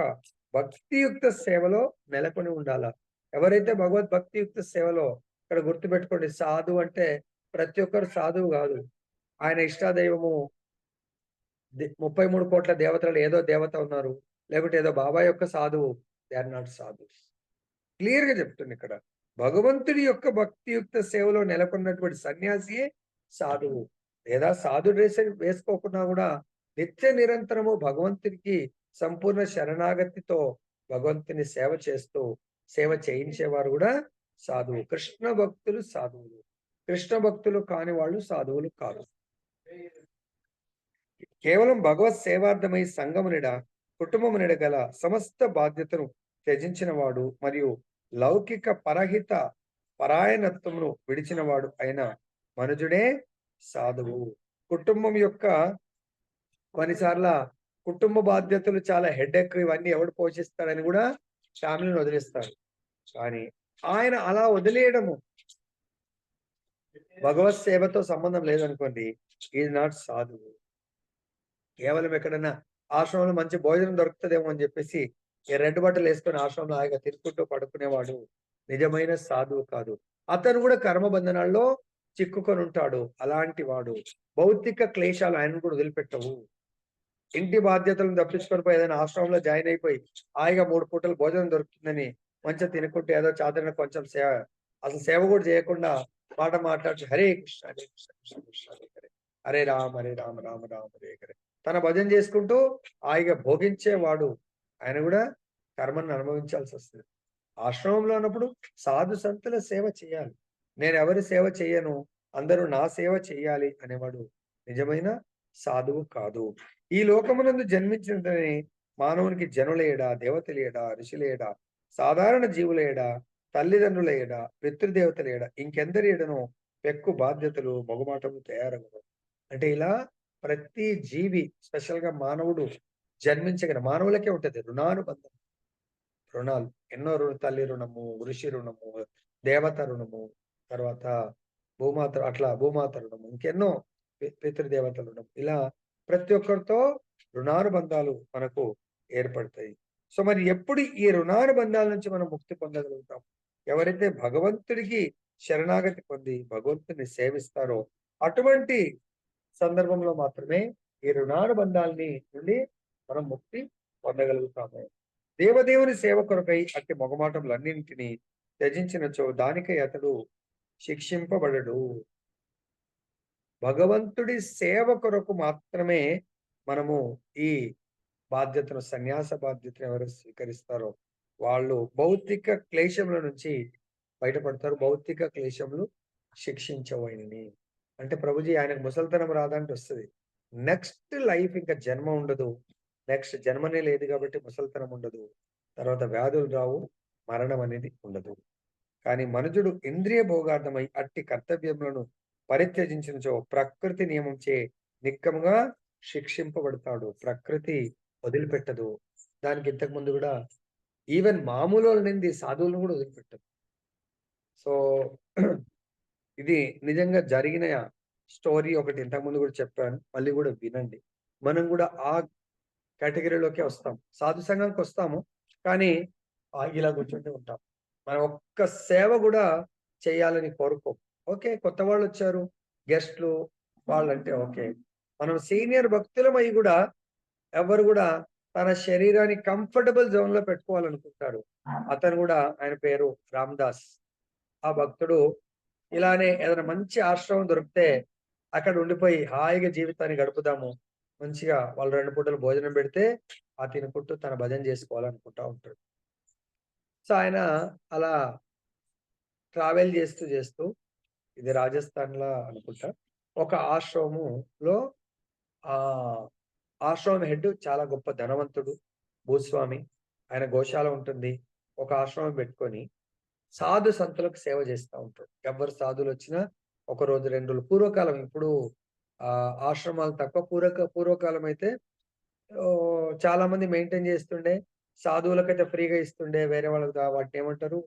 భక్తియుక్త సేవలో నెలకొని ఉండాల. ఎవరైతే భగవద్ భక్తియుక్త సేవలో, ఇక్కడ గుర్తుపెట్టుకోండి, సాధువు అంటే ప్రతి ఒక్కరు సాధువు కాదు. ఆయన ఇష్టాదైవము 33 కోట్ల దేవతలు ఏదో దేవత ఉన్నారు, లేకుంటే ఏదో బాబా యొక్క సాధువు. దే ఆర్ నాట్ సాధు. క్లియర్ గా చెప్తుంది ఇక్కడ. భగవంతుడి యొక్క భక్తియుక్త సేవలో నెలకొన్నటువంటి సన్యాసియే సాధువు. లేదా సాధు డ్రెస్ వేసుకోకుండా కూడా నిత్య నిరంతరము భగవంతుడికి సంపూర్ణ శరణాగతితో భగవంతుని సేవ చేస్తూ సేవ చేయించేవారు కూడా సాధువు. కృష్ణ భక్తులు సాధువులు, కృష్ణ భక్తులు కాని వాళ్ళు సాధువులు కాదు. కేవలం భగవత్ సేవార్థమై సంఘమునిడ కుటుంబమునిడ గల సమస్త బాధ్యతను త్యజించిన వాడు మరియు లౌకిక పరహిత పరాయణత్వమును విడిచినవాడు అయిన మనుజుడే సాధువు. కుటుంబం యొక్క కొన్నిసార్ల కుటుంబ బాధ్యతలు చాలా హెడేక్, ఇవన్నీ ఎవడు పోషిస్తాడని కూడా ఫ్యామిలీని వదిలేస్తాడు. కానీ ఆయన అలా వదిలేయడము భగవత్ సేవతో సంబంధం లేదనుకోండి, ఈజ్ నాట్ సాధువు. కేవలం ఎక్కడన్నా ఆశ్రమంలో మంచి భోజనం దొరుకుతుందేమో అని చెప్పేసి ఈ రెడ్ బట్టలు వేసుకొని ఆశ్రమంలో హాయిగా తిరుక్కుంటూ పడుకునేవాడు నిజమైన సాధువు కాదు. అతను కూడా కర్మబంధనాల్లో చిక్కుకొని ఉంటాడు. అలాంటి వాడు భౌతిక క్లేశాలు ఆయన కూడా వదిలిపెట్టవు. ఇంటి బాధ్యతలను తప్పించుకొని పోయి ఏదైనా ఆశ్రమంలో జాయిన్ అయిపోయి హాయిగా 3 పూటలు భోజనం దొరుకుతుందని మంచిగా తినుకుంటే ఏదో చాదరణ కొంచెం సేవ, అసలు సేవ కూడా చేయకుండా మాట మాట్లాడుతూ హరే కృష్ణ హరే కృష్ణ కృష్ణ కృష్ణ హరే హరే, హరే రామ రామ రామ హరే హరే తన భజన చేసుకుంటూ హాయిగా భోగించేవాడు ఆయన కూడా కర్మను అనుభవించాల్సి వస్తుంది. ఆశ్రమంలో ఉన్నప్పుడు సాధు సంతుల సేవ చేయాలి. నేను ఎవరి సేవ చేయను, అందరూ నా సేవ చేయాలి అనేవాడు నిజమైన సాధువు కాదు. ఈ లోకమునందు జన్మించినని మానవునికి జనులేడా, దేవతలేడా, ఋషులేడా, సాధారణ జీవులేడా, తల్లిదండ్రులేడా, పితృదేవతలేడా, ఇంకెందరి ఏడనో పెక్కు బాధ్యతలు మొగమాటము తయారగదు. అంటే ఇలా ప్రతి జీవి, స్పెషల్ గా మానవుడు జన్మించగల మానవులకే ఉంటది రుణానుబంధం. రుణాలు ఎన్నో తల్లి రుణము, ఋషి రుణము, దేవత రుణము, తర్వాత భూమాత రుణము, ఇంకెన్నో పితృదేవత రుణం, ఇలా ప్రతి ఒక్కరితో రుణానుబంధాలు మనకు ఏర్పడతాయి. సో మరి ఎప్పుడు ఈ రుణానుబంధాల నుంచి మనం ముక్తి పొందగలుగుతాం? ఎవరైతే భగవంతుడికి శరణాగతి పొంది భగవంతుని సేవిస్తారో అటువంటి సందర్భంలో మాత్రమే ఈ రుణానుబంధాలని నుండి మనం ముక్తి పొందగలుగుతాము. దేవదేవుని సేవ కొరకై అట్టి మొగమాటములన్నింటినీ త్యజించినచో దానికై అతడు శిక్షింపబడడు. భగవంతుడి సేవ కొరకు మాత్రమే మనము ఈ బాధ్యతను, సన్యాస బాధ్యతను ఎవరు స్వీకరిస్తారో వాళ్ళు భౌతిక క్లేశముల నుంచి బయటపడతారు. భౌతిక క్లేశములు శిక్షించవైనని. అంటే ప్రభుజీ ఆయనకు ముసలితనం రాదంటే వస్తది. నెక్స్ట్ లైఫ్ ఇంకా జన్మ ఉండదు. నెక్స్ట్ జన్మనే లేదు కాబట్టి ముసలితనం ఉండదు. తర్వాత వ్యాధులు రావు. మరణం అనేది ఉండదు. కానీ మనుజుడు ఇంద్రియ భోగార్థమై అట్టి కర్తవ్యములను పరిత్యజించినచో ప్రకృతి నియమంచే నిక్కముగా శిక్షింపబడతాడు. ప్రకృతి వదిలిపెట్టదు. దానికి ఇంతకు ముందు కూడా ఈవెన్ మామూలోళ్ళనింది సాధువులను కూడా వదిలిపెట్టదు. సో ఇది నిజంగా జరిగిన స్టోరీ ఒకటి ఇంతకుముందు కూడా చెప్పాను. మళ్ళీ కూడా వినండి. మనం కూడా ఆ కేటగిరీలోకే వస్తాం. సాధు సంఘంకి వస్తాము. కానీ ఇలా కూర్చుంటూ ఉంటాం. మనం ఒక్క సేవ కూడా చేయాలని కోరుకోం. ఓకే. కొత్త వాళ్ళు వచ్చారు. గెస్ట్లు వాళ్ళంటే ఓకే. మనం సీనియర్ భక్తులమై కూడా ఎవరు కూడా తన శరీరాన్ని కంఫర్టబుల్ జోన్ లో పెట్టుకోవాలనుకుంటారు. అతను కూడా ఆయన పేరు రామదాస్. ఆ భక్తుడు ఇలానే ఏదైనా మంచి ఆశ్రమం దొరికితే అక్కడ ఉండిపోయి హాయిగా జీవితాన్ని గడుపుదాము. మంచిగా వాళ్ళు 2 పూటలు భోజనం పెడితే ఆ తినుకుంటూ తన భజన చేసుకోవాలనుకుంటా ఉంటాడు. సో ఆయన అలా ట్రావెల్ చేస్తూ ఇది రాజస్థాన్‌లా అనుకుంటా. ఒక ఆశ్రమంలో ఆ ఆశ్రమం హెడ్ చాలా గొప్ప ధనవంతుడు, భూస్వామి. ఆయన గోశాల ఉంటుంది. ఒక ఆశ్రమం పెట్టుకొని సాధు సంతులకు సేవ చేస్తా ఉంటాడు. ఎవ్వరు సాధువులొచ్చినా ఒక రోజు, 2 రోజులు పూర్వకాలం ఇప్పుడు ఆశ్రమాలు తక్కువ. పూర్వకాలం అయితే చాలా మంది మెయింటైన్ చేస్తుండే. సాధువులకైతే ఫ్రీగా ఇస్తుండే. వేరే వాళ్ళకి వాటినేమంటారు?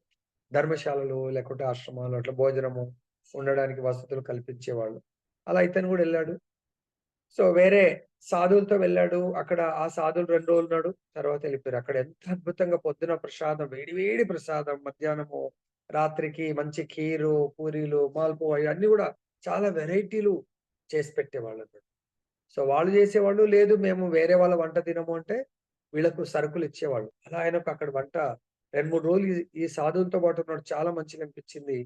ధర్మశాలలు లేకుంటే ఆశ్రమాలు అట్లా భోజనము, ఉండడానికి వసతులు కల్పించేవాళ్ళు. అలా ఇతను కూడా ఎళ్ళాడు. సో వేరే సాధువులతో వెళ్ళాడు. అక్కడ ఆ సాధువులు 2 రోజులు ఉన్నాడు. తర్వాత వెళ్ళిపోయారు. అక్కడ ఎంత అద్భుతంగా పొద్దున ప్రసాదం, వేడి వేడి ప్రసాదం, మధ్యాహ్నము, రాత్రికి మంచి ఖీరు, పూరీలు, మాల్పువ ఇవన్నీ గూడా చాలా వెరైటీలు చేసి పెట్టేవాళ్ళన్నమాట. సో వాళ్ళు చేసేవాళ్ళు. లేదు మేము వేరే వాళ్ళ వంట తినము అంటే వీళ్ళకు సరుకులు ఇచ్చేవాళ్ళు. అలా ఆయనకు అక్కడ వంట 2, 3 రోజులు ఈ సాధువులతో పాటు ఉన్నాడు. చాలా మంచిగా అనిపించింది.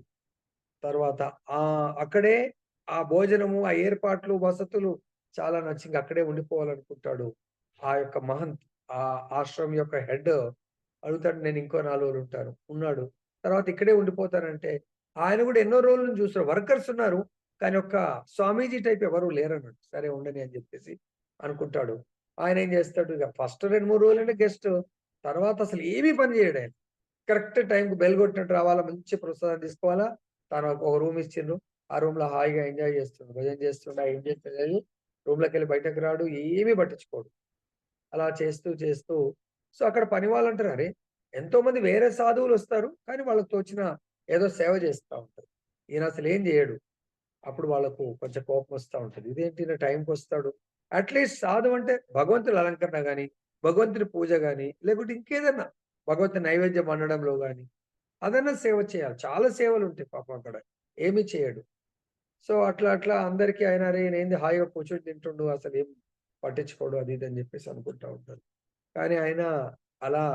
తర్వాత అక్కడే ఆ భోజనము, ఆ ఏర్పాట్లు, వసతులు చాలా నచ్చి ఇంక అక్కడే ఉండిపోవాలనుకుంటాడు. ఆ యొక్క మహంత్ ఆశ్రమం యొక్క హెడ్ అడుగుతాడు, "నేను ఇంకో 4 రోజులు ఉంటాను." ఉన్నాడు. తర్వాత ఇక్కడే ఉండిపోతానంటే, ఆయన కూడా ఎన్నో రోజుల నుంచి చూస్తున్నాడు. వర్కర్స్ ఉన్నారు. కానీ ఒక్క స్వామీజీ టైప్ ఎవరు లేరన్నాడు. సరే ఉండని అని చెప్పేసి అనుకుంటాడు. ఆయన ఏం చేస్తాడు, ఇక ఫస్ట్ 2, 3 రోజులంటే గెస్ట్. తర్వాత అసలు ఏమీ పని చేయడాయన. కరెక్ట్ టైంకి బెల్ కొట్టినట్టు రావాలా, మంచి ప్రసాదం తీసుకోవాలా. తను ఒక రూమ్ ఇచ్చిండ్రు. ఆ రూమ్‌లో హాయిగా ఎంజాయ్ చేస్తుండు. భజన చేస్తుండు. ఏం చేస్తలేదు. రూమ్‌లోకెళ్ళి బయటకు రాడు. ఏమీ పట్టించుకోడు. అలా చేస్తూ సో అక్కడ పని వాళ్ళంటారు, "అరే! ఎంతోమంది వేరే సాధువులొస్తారు. కానీ వాళ్ళకి తోచిన ఏదో సేవ చేస్తా ఉంటారు. ఈయన అసలేం చేయడు." అప్పుడు వాళ్ళకు కొంచెం కోపం వస్తా ఉంటది. ఇదేంటి ఈయన టైంకొస్తాడు. అట్‌లీస్ట్ సాధువు అంటే భగవంతుడి అలంకరణ గాని, భగవంతుడి పూజ గాని, లేకుంటే ఇంకేదన్నా భగవంతుడి నైవేద్యం వండడంలో గాని, అదన్నా సేవ చేయాలి. చాలా సేవలుంటాయి పాపం అక్కడ. ఏమి చేయడు. సో అట్లా అందరికి ఆయన అరే! ఈయనేంది హాయిగా కూర్చొని తింటుండు. అసలేం పట్టించుకోడు అది ఇది అని చెప్పేసి అనుకుంటా ఉంటారు. కానీ ఆయన అలా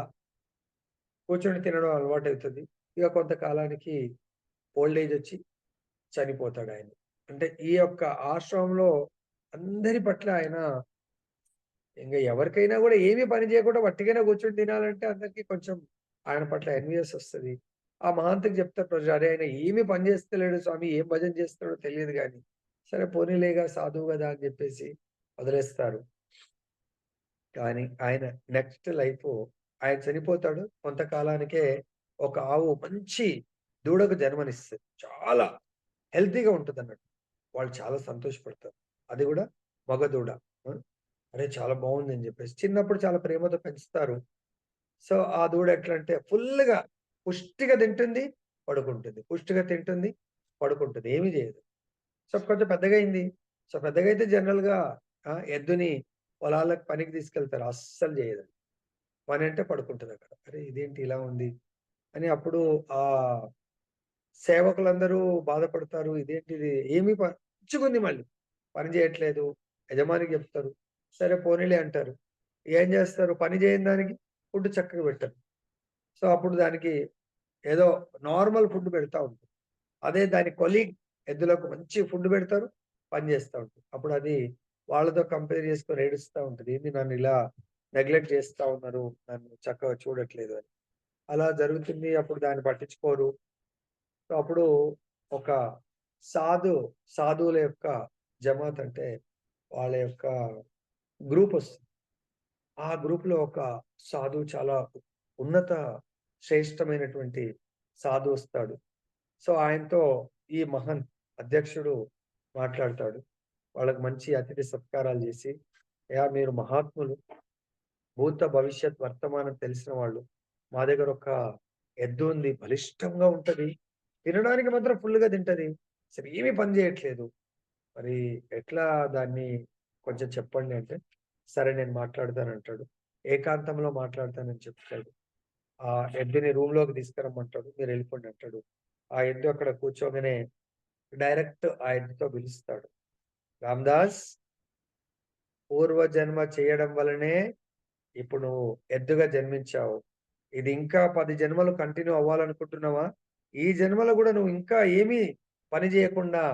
కూర్చొని తినడం అలవాటవుతది. ఇక కొంతకాలానికి ఓల్డ్ ఏజ్ వచ్చి చనిపోతాడాయన. అంటే ఈ యొక్క ఆశ్రమంలో అందరి పట్ల ఆయన ఇంగ ఎవరికైనా గూడా ఏమి పని చేయకుండా వట్టిగానే కూర్చొని తినాలంటే అందరికి కొంచెం ఆయన పట్ల ఎన్వియస్ వస్తది. ఆ మహాంతకి చెప్తారు ప్రజలు, "అరే! ఆయన ఏమి పని చేస్తలేడు స్వామి. ఏం భజన చేస్తున్నాడో తెలియదు గాని, సరే పోనీలేగా సాధువు గదా!" అని చెప్పేసి వదిలేస్తారు. కానీ ఆయన నెక్స్ట్ లైఫు ఆయన చనిపోతాడు. కొంతకాలానికే ఒక ఆవు మంచి దూడకు జన్మనిస్తది. చాలా హెల్తీగా ఉంటదన్నట్టు. వాళ్ళు చాలా సంతోషపడతారు. అది గూడా మగ దూడ. ఆ! అరే! చాలా బావుందని జెప్పేసి. చిన్నప్పుడు చాలా ప్రేమతో పెంచుతారు. సో, ఆ దూడ ఎట్లంటే ఫుల్లుగా పుష్టిగా తింటుంది, పడుకుంటుంది. పుష్టిగా తింటుంది, పడుకుంటుంది. ఏమి జేయదు. సో, కొంచెం పెద్దగయింది. సో, పెద్దగైతే జనరల్‌గా ఎద్దుని పొలాలకు పనికి తీసుకెళ్తారు. అస్సలు జేయదు. పని అంటే పడుకుంటదక్కడ. అరే! ఇదేంటి ఇలా ఉంది అని అప్పుడు ఆహ్, సేవకులందరూ బాధపడతారు. ఇదేంటిది ఏమి మంచిగుంది మళ్ళీ. పని జేయట్లేదు. యజమానికి జెప్తారు. సరే పోనీలే అంటారు. ఏం జేస్తారు? పని జేయని దానికి ఫుడ్ చక్కగా పెట్టరు. సో, అప్పుడు దానికి ఏదో నార్మల్ ఫుడ్ పెడతా ఉంటారు. అదే దాని కొలీగ్ ఎద్దులకు మంచి ఫుడ్ పెడతారు. పని జేస్తా ఉంటది. అప్పుడది వాళ్ళతో కంపేర్ చేసుకొని ఏడుస్తా ఉంటది. ఏంది నన్నిలా నెగ్లెక్ట్ చేస్తా ఉన్నారు. నన్ను చక్కగా చూడట్లేదు అని. అలా జరుగుతుంది. అప్పుడు దాన్ని పట్టించుకోరు. సో, అప్పుడు ఒక సాధువుల యొక్క జమాత్ అంటే వాళ్ళ యొక్క గ్రూప్ వస్తుంది. ఆ గ్రూప్‌లో ఒక సాధువు చాలా ఉన్నత శ్రేష్టమైనటువంటి సాధువు వస్తాడు. సో, ఆయనతో ఈ మహాన్ అధ్యక్షుడు మాట్లాడతాడు. వాళ్ళకి మంచి అతిథి సత్కారాలు చేసి, "అయ్యా! మీరు మహాత్ములు, భూత, భవిష్యత్, వర్తమానం తెలిసిన వాళ్ళు. మా దగ్గర ఒక ఎద్దు ఉంది. బలిష్టంగా ఉంటది. తినడానికి మాత్రం ఫుల్‌గా తింటది. అసలు ఏమి పని చేయట్లేదు. మరి ఎట్లా దాన్ని కొంచెం చెప్పండి" అంటే, "సరే నేను మాట్లాడతానంటాడు. ఏకాంతంలో మాట్లాడతానని చెప్తాడు. ఆ ఎద్దుని రూమ్‌లోకి తీసుకురమ్మంటాడు. మీరెళ్ళిపోండి అంటాడు. ఆ ఎద్దు అక్కడ కూర్చోగానే డైరెక్ట్ ఆ ఎద్దుతో పిలుస్తాడు. "రామదాస్, పూర్వజన్మ చేయడం వల్లనే ఇప్పుడు నువ్వు ఎద్దుగా జన్మించావు. ఇది ఇంకా 10 జన్మలు కంటిన్యూ అవ్వాలనుకుంటున్నావా? ఈ జన్మలో గూడా నువ్వు ఇంకా ఏమీ పని జేయకుండా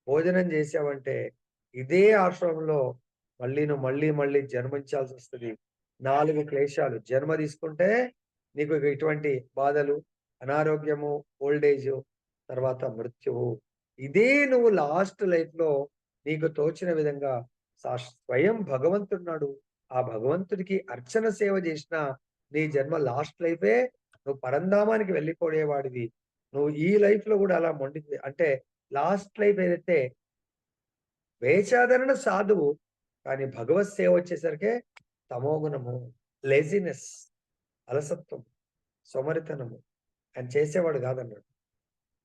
భోజనం జేశావంటే, ఇదే ఆశ్రమంలో మళ్ళీ జన్మించాల్సొస్తది. 4 క్లేశాలు. జన్మ తీసుకుంటే నీకు ఇక ఇటువంటి బాధలు, అనారోగ్యము, ఓల్డ్ ఏజు, తర్వాత మృత్యువు. ఇదే నువ్వు లాస్ట్ లైఫ్‌లో నీకు తోచిన విధంగా స్వయం భగవంతుడున్నాడు. ఆ భగవంతుడికి అర్చన సేవ జేసినా నీ జన్మ లాస్ట్ లైఫే నువ్వు పరంధామానికి వెళ్ళిపోయేవాడివి. నువ్వు ఈ లైఫ్‌లో గూడా అలా అంటే లాస్ట్ లైఫ్ ఏదైతే వేషాధరణ సాధువు. కానీ భగవత్ సేవ వచ్చేసరికే తమోగుణము, లేజినెస్, అలసత్వం, సోమరితనము. ఆయన చేసేవాడు గాదన్నాడు.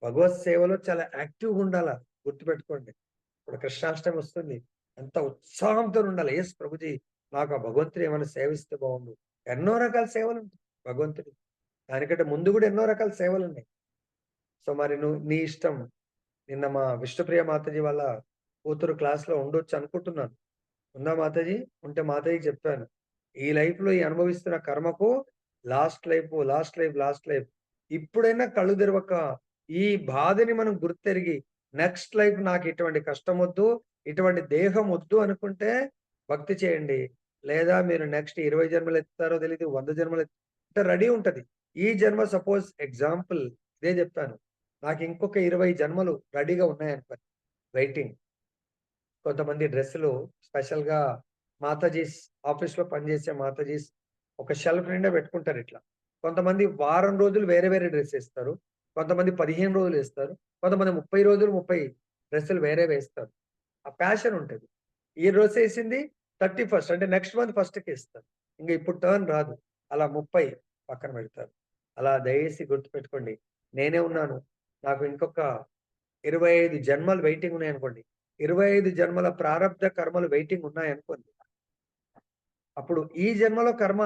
భగవత్ సేవలో చాలా యాక్టివ్‌గా ఉండాల. గుర్తుపెట్టుకోండి. ఇప్పుడు కృష్ణాష్టమి వస్తుంది. ఎంత ఉత్సాహంతో ఉండాలి. యెస్ ప్రభుజీ, నాకు ఆ భగవంతుడు ఏమైనా సేవిస్తే బావుండు. ఎన్నో రకాల సేవలుంటాయి భగవంతుడికి. దానికంటే ముందు గూడా ఎన్నో రకాల సేవలున్నాయి. సో, మరి నీ ఇష్టం. నిన్న మా విష్ణుప్రియ మాతాజీ వాళ్ళ కూతురు క్లాస్‌లో ఉండొచ్చు అనుకుంటున్నాను. ఉందా మాతాజీ? ఉంటే మాతాజీకి చెప్పాను. ఈ లైఫ్‌లో ఈ అనుభవిస్తున్న కర్మకు లాస్ట్ లైఫ్. ఇప్పుడైనా కళ్ళు తెరవక ఈ బాధని మనం గుర్తెరిగి నెక్స్ట్ లైఫ్ నాకు ఇటువంటి కష్టమొద్దు, ఇటువంటి దేహం వద్దు అనుకుంటే భక్తి చేయండి. లేదా మీరు నెక్స్ట్ 20 జన్మలు ఎత్తుతారో తెలీదు, 100 జన్మలు అంటే రెడీ ఉంటది. ఈ జన్మ సపోజ్ ఎగ్జాంపుల్ ఇదే చెప్తాను. నాకు ఇంకొక 20 జన్మలు రెడీగా ఉన్నాయనుకోండి. వెయిటింగ్. కొంతమంది డ్రెస్సులు స్పెషల్‌గా మాతాజీస్ ఆఫీస్‌లో పనిచేసే మాతాజీస్ ఒక షెల్ఫ్ నిండా పెట్టుకుంటారిట్లా. కొంతమంది వారం రోజులు వేరే వేరే డ్రెస్ ఏస్తారు. కొంతమంది 15 రోజులేస్తారు. కొంతమంది 30 రోజులు 30 డ్రెస్సులు వేరే వేస్తారు. ఆ ప్యాషన్ ఉంటది. ఈ డ్రెస్ ఏసింది 31 అంటే నెక్స్ట్ మంత్ ఫస్ట్‌కి ఇస్తారు. ఇంక ఇప్పుడు టర్న్ రాదు. అలా 30 పక్కన పెడతారు. అలా దయచేసి గుర్తుపెట్టుకోండి. నేనే ఉన్నాను. నాకు ఇంకొక 25 జన్మలు వెయిటింగ్ ఉన్నాయనుకోండి. 25 జన్మల ప్రారబ్ధ కర్మలు వెయిటింగ్ ఉన్నాయనుకోండి. అప్పుడు ఈ జన్మలో కర్మ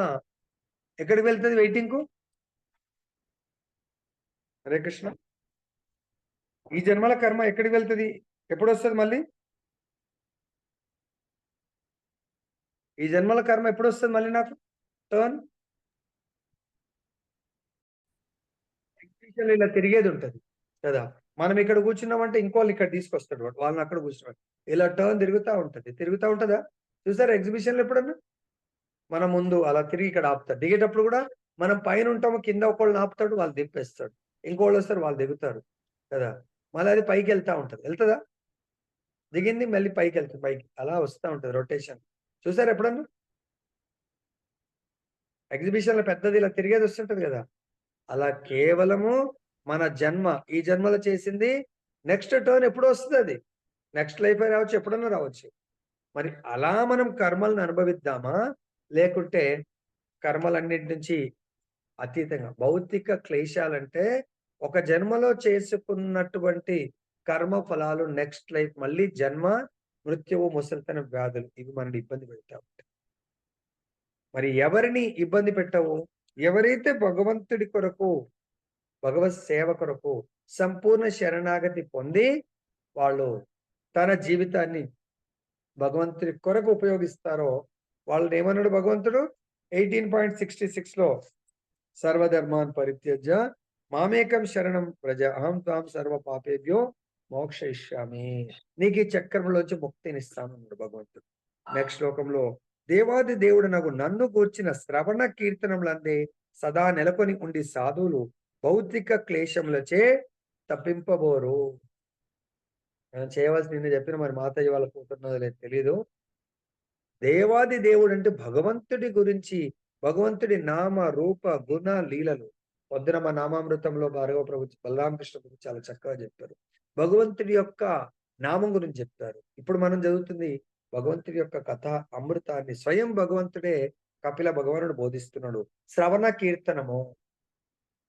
ఎక్కడికి వెళ్తది వెయిటింగ్‌కు? హరే కృష్ణ. ఈ జన్మల కర్మ ఎక్కడికి వెళ్తది? ఎప్పుడొస్తది మళ్ళీ? ఈ జన్మల కర్మ ఎప్పుడొస్తది మళ్ళీ నాకు టర్న్? ఎగ్జిబిషన్‌లో ఇలా తిరిగేదుంటది కదా! మనం ఇక్కడ కూర్చున్నామంటే ఇంకోళ్ళు ఇక్కడ తీసుకొస్తాడు వాడు. వాళ్ళని అక్కడ కూర్చోబెడతాడు. ఇలా టర్న్ తిరుగుతా ఉంటది. తిరుగుతా ఉంటదా? చూసారా ఎగ్జిబిషన్‌లో ఎప్పుడన్నా? మన ముందు అలా తిరిగి ఇక్కడ ఆపుతాడు. దిగేటప్పుడు గూడా మనం పైనుంటాము. కింద ఒకళ్ళని ఆపుతాడు. వాళ్ళు దింపేస్తాడు. ఇంకోళ్ళొస్తారు వాళ్ళు దిగుతారు. కదా! మళ్ళీ అది పైకెళ్తా ఉంటది. ఎళ్తదా? దిగింది మళ్ళీ పైకెళ్తది పైకి. అలా వస్తా ఉంటది రొటేషన్. చూసారా ఎప్పుడన్నా? ఎగ్జిబిషన్‌లో పెద్దది ఇలా తిరిగేది వస్తుంటది గదా! అలా కేవలము మన జన్మ, ఈ జన్మలో చేసింది నెక్స్ట్ టర్న్ ఎప్పుడో వస్తదది. నెక్స్ట్ లైఫే రావచ్చు. ఎప్పుడన్నా రావచ్చు. మరి అలా మనం కర్మలను అనుభవిద్దామా? లేకుంటే కర్మలన్నిటి నుంచి అతీతంగా భౌతిక క్లేశాలంటే ఒక జన్మలో చేసుకున్నటువంటి కర్మ ఫలాలు నెక్స్ట్ లైఫ్ మళ్ళీ జన్మ, మృత్యువు, ముసలితనం, వ్యాధులు ఇవి మనల్ని ఇబ్బంది పెడతా ఉంటాయి. మరి ఎవరిని ఇబ్బంది పెట్టవు? ఎవరైతే భగవంతుడి కొరకు, భగవత్ సేవ కొరకు సంపూర్ణ శరణాగతి పొంది వాళ్ళు తన జీవితాన్ని భగవంతుడి కొరకు ఉపయోగిస్తారో వాళ్ళనేమన్నాడు భగవంతుడు 18.66లో సర్వధర్మాన్ పరిత్యజ్య మామేకం శరణం ప్రజ అహం త్వాం సర్వ పాపేభ్యో మోక్షయిష్యామి. నీకు ఈ చక్రంలోంచి ముక్తినిస్తానన్నాడు భగవంతుడు. నెక్స్ట్ శ్లోకంలో దేవాది దేవుడు నన్ను గూర్చిన శ్రవణ కీర్తనములందే సదా నెలకొని ఉండి సాధువులు భౌతిక క్లేశములచే తప్పింపబోరు. మనం చేయవలసింది నిన్న చెప్పిన మరి మాతయ్య వాళ్ళకు ఉంటున్నదో లేదు తెలీదు. దేవాది దేవుడు అంటే భగవంతుడి గురించి, భగవంతుడి నామ రూప గుణ లీలలు పొద్దున మా నామామృతంలో భార్గవ ప్రభు బలరామకృష్ణ ప్రభు చాలా చక్కగా చెప్పారు. భగవంతుడి యొక్క నామం గురించి చెప్తారు. ఇప్పుడు మనం చదువుతుంది భగవంతుడి యొక్క కథ అమృతాన్ని స్వయం భగవంతుడే కపిల భగవానుడు బోధిస్తున్నాడు. శ్రవణ కీర్తనము.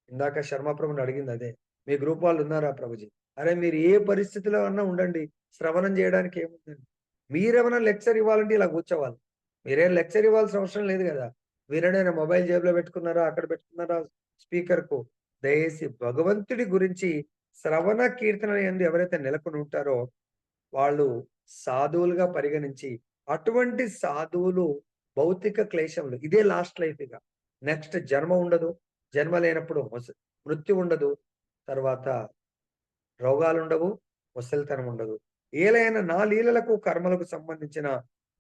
ఇందాక శర్మ ప్రభుని అడిగింది అదే. మీ గ్రూప్ వాళ్ళు ఉన్నారా ప్రభుజీ? అరే మీరు ఏ పరిస్థితిలో అన్నా ఉండండి, శ్రవణం చేయడానికి ఏముందండి? మీరేమైనా లెక్చర్ ఇవ్వాలంటే ఇలా కూర్చోవాలి. మీరేం లెక్చర్ ఇవ్వాల్సిన అవసరం లేదు కదా. మీరేమైనా మొబైల్ జేబులో పెట్టుకున్నారా, అక్కడ పెట్టుకున్నారా స్పీకర్ కు? దయచేసి భగవంతుడి గురించి శ్రవణ కీర్తన యందు ఎవరైతే నెలకొని ఉంటారో వాళ్ళు సాధువులుగా పరిగణించి, అటువంటి సాధువులు భౌతిక క్లేశములు ఇదే లాస్ట్ లైఫ్. ఇక నెక్స్ట్ జన్మ ఉండదు. జన్మ లేనప్పుడు మృత్యు ఉండదు. తర్వాత రోగాలు ఉండవు, ముసలితనం ఉండదు. ఏలైనా నా లీలలకు కర్మలకు సంబంధించిన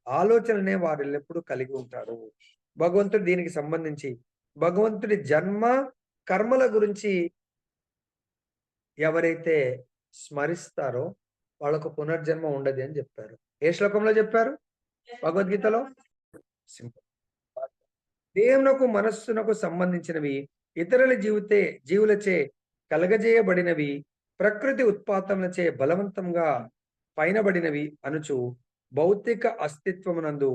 ఆలోచననే వారు ఎల్లప్పుడూ కలిగి ఉంటారు. భగవంతుడు దీనికి సంబంధించి భగవంతుడి జన్మ కర్మల గురించి ఎవరైతే స్మరిస్తారో వాళ్ళకు పునర్జన్మ ఉండదు అని చెప్పారు. ఏ శ్లోకంలో చెప్పారు? భగవద్గీతలో. సింపుల్. దేవునకు మనస్సునకు సంబంధించినవి ఇతరుల జీవులచే కలగజేయబడినవి ప్రకృతి ఉత్పాతములచే బలవంతంగా పైనబడినవి అనుచు భౌతిక అస్తిత్వమునందు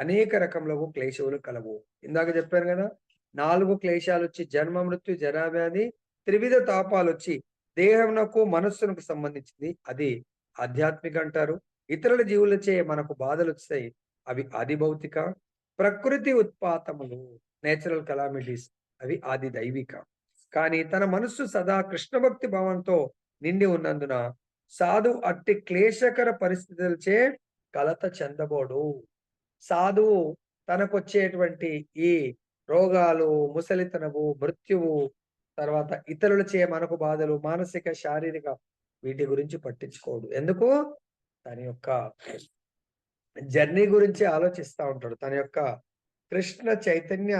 అనేక రకములకు క్లేశములు కలవు. ఇందాక చెప్పాను కదా, 4 క్లేశాలు వచ్చి జన్మ మృత్యు జరావ్యాధి త్రివిధ తాపాలు వచ్చి దేహమునకు మనస్సునకు సంబంధించింది, అది ఆధ్యాత్మిక అంటారు. ఇతరుల జీవులచే మనకు బాధలు వస్తాయి, అవి ఆది భౌతిక. ప్రకృతి ఉత్పాతములు నేచురల్ కలామిటీస్, అవి ఆది దైవిక. కానీ తన మనస్సు సదా కృష్ణ భక్తి భావంతో నిండి ఉన్నందున సాధు అట్టి క్లేశకర పరిస్థితులచే కలత చెందబోడు. సాధువు తనకొచ్చేటువంటి ఈ రోగాలు, ముసలితనము, మృత్యువు, తర్వాత ఇతరులచే మనకు బాధలు, మానసిక శారీరక వీటి గురించి పట్టించుకోడు. ఎందుకు? తన యొక్క జర్నీ గురించి ఆలోచిస్తూ ఉంటాడు. తన యొక్క కృష్ణ చైతన్య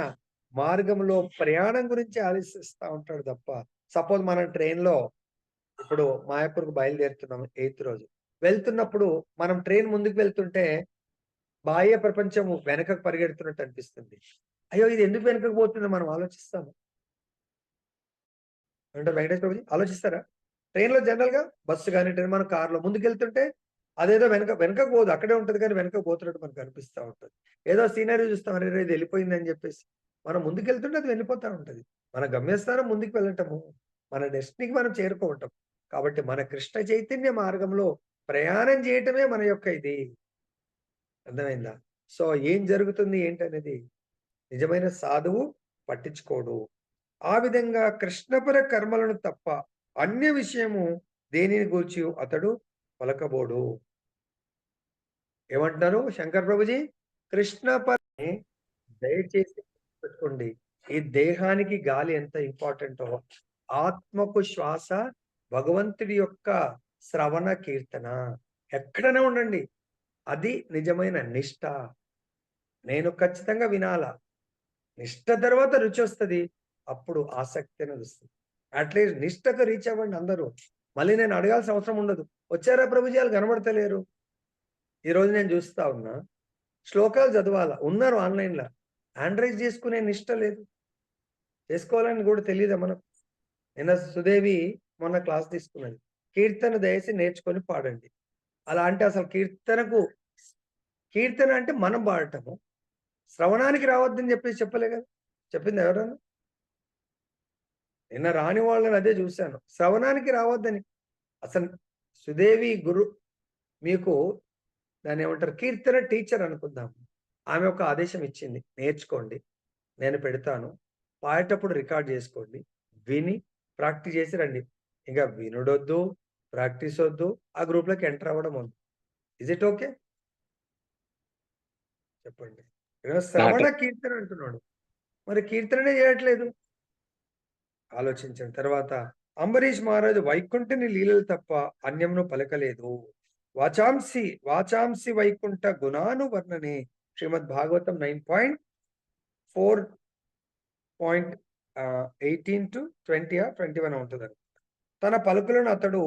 మార్గంలో ప్రయాణం గురించి ఆలోచిస్తూ ఉంటాడు తప్ప. సపోజ్ మనం ట్రైన్లో ఇప్పుడు మాయాపూర్కు బయలుదేరుతున్నాం 8th రోజు. వెళ్తున్నప్పుడు మనం ట్రైన్ ముందుకు వెళ్తుంటే బాహ్య ప్రపంచం వెనకకు పరిగెడుతున్నట్టు అనిపిస్తుంది. అయ్యో ఇది ఎందుకు వెనకకు పోతుందో మనం ఆలోచిస్తాము అంటే వెంకటేశ్వర ఆలోచిస్తారా? ట్రైన్లో జనరల్ గా బస్సు కానీ ట్రైన్ మన కార్లో ముందుకెళ్తుంటే అదేదో వెనకకు పోదు, అక్కడే ఉంటది కానీ వెనకకు పోతున్నట్టు మనకు అనిపిస్తూ ఉంటుంది. ఏదో సీనరీ చూస్తాం, అరే ఇది వెళ్ళిపోయింది అని చెప్పేసి మనం ముందుకెళ్తుంటే అది వెళ్ళిపోతూ ఉంటది. మన గమ్యస్థానం ముందుకు వెళ్ళటము, మన డెస్టినీకి మనం చేరుకోవటం. కాబట్టి మన కృష్ణ చైతన్య మార్గంలో ప్రయాణం చేయటమే మన యొక్క ఇది. అర్థమైందా? సో ఏం జరుగుతుంది ఏంటనేది నిజమైన సాధువు పట్టించుకోడు. ఆ విధంగా కృష్ణపర కర్మలను తప్ప అన్య విషయము దేనిని గూర్చి అతడు పలకబోడు. ఏమంటారు శంకర్ ప్రభుజీ? కృష్ణపర దయచేసి పెట్టుకోండి. ఈ దేహానికి గాలి ఎంత ఇంపార్టెంటో ఆత్మకు శ్వాస భగవంతుడి యొక్క శ్రవణ కీర్తన. ఎక్కడనే ఉండండి, అది నిజమైన నిష్ఠ. నేను ఖచ్చితంగా వినాలా. నిష్ఠ తర్వాత రుచి వస్తుంది, అప్పుడు ఆసక్తి అనేది వస్తుంది. అట్లీస్ట్ నిష్ఠకు రీచ్ అవ్వండి అందరూ. మళ్ళీ నేను అడగాల్సిన అవసరం ఉండదు. వచ్చారా ప్రభుజీ వాళ్ళు కనబడతలేరు. ఈరోజు నేను చూస్తా ఉన్నా శ్లోకాలు చదవాలా, ఉన్నారు ఆన్లైన్లో, ఆండ్రైజ్ చేసుకునే నిష్ఠ లేదు. చేసుకోవాలని కూడా తెలియదా మనకు? నిన్న సుదేవి మొన్న క్లాస్ తీసుకున్నది, కీర్తన దయసి నేర్చుకొని పాడండి. అలా అంటే అసలు కీర్తన అంటే మనం పాడటము, శ్రవణానికి రావద్దని చెప్పేసి చెప్పలే కదా. చెప్పింది ఎవరన్నా? నిన్న రాని వాళ్ళని అదే చూశాను, శ్రవణానికి రావద్దని. అసలు సుదేవి గురు మీకు దాన్ని ఏమంటారు, కీర్తన టీచర్ అనుకుందాం. ఆమె ఒక ఆదేశం ఇచ్చింది, నేర్చుకోండి, నేను పెడతాను, పాడేటప్పుడు రికార్డ్ చేసుకోండి, విని ప్రాక్టీస్ చేసి రండి. ఇంకా వినుడొద్దు, ప్రాక్టీస్ వద్దు, ఆ గ్రూప్లోకి ఎంటర్ అవ్వడం వద్దు. Is it okay? చెప్పండి. శ్రవణ కీర్తన అంటున్నాడు, మరి కీర్తననే చేయట్లేదు. ఆలోచించండి. తర్వాత అంబరీష్ మహారాజు వైకుంఠని లీలలు తప్ప అన్యంను పలకలేదు. వాచాంసి వైకుంఠ గుణాను వర్ణనే శ్రీమద్ భాగవతం 9.4.18 to 20 or 21 ఉంటుంది. తన పలుకులను అతడు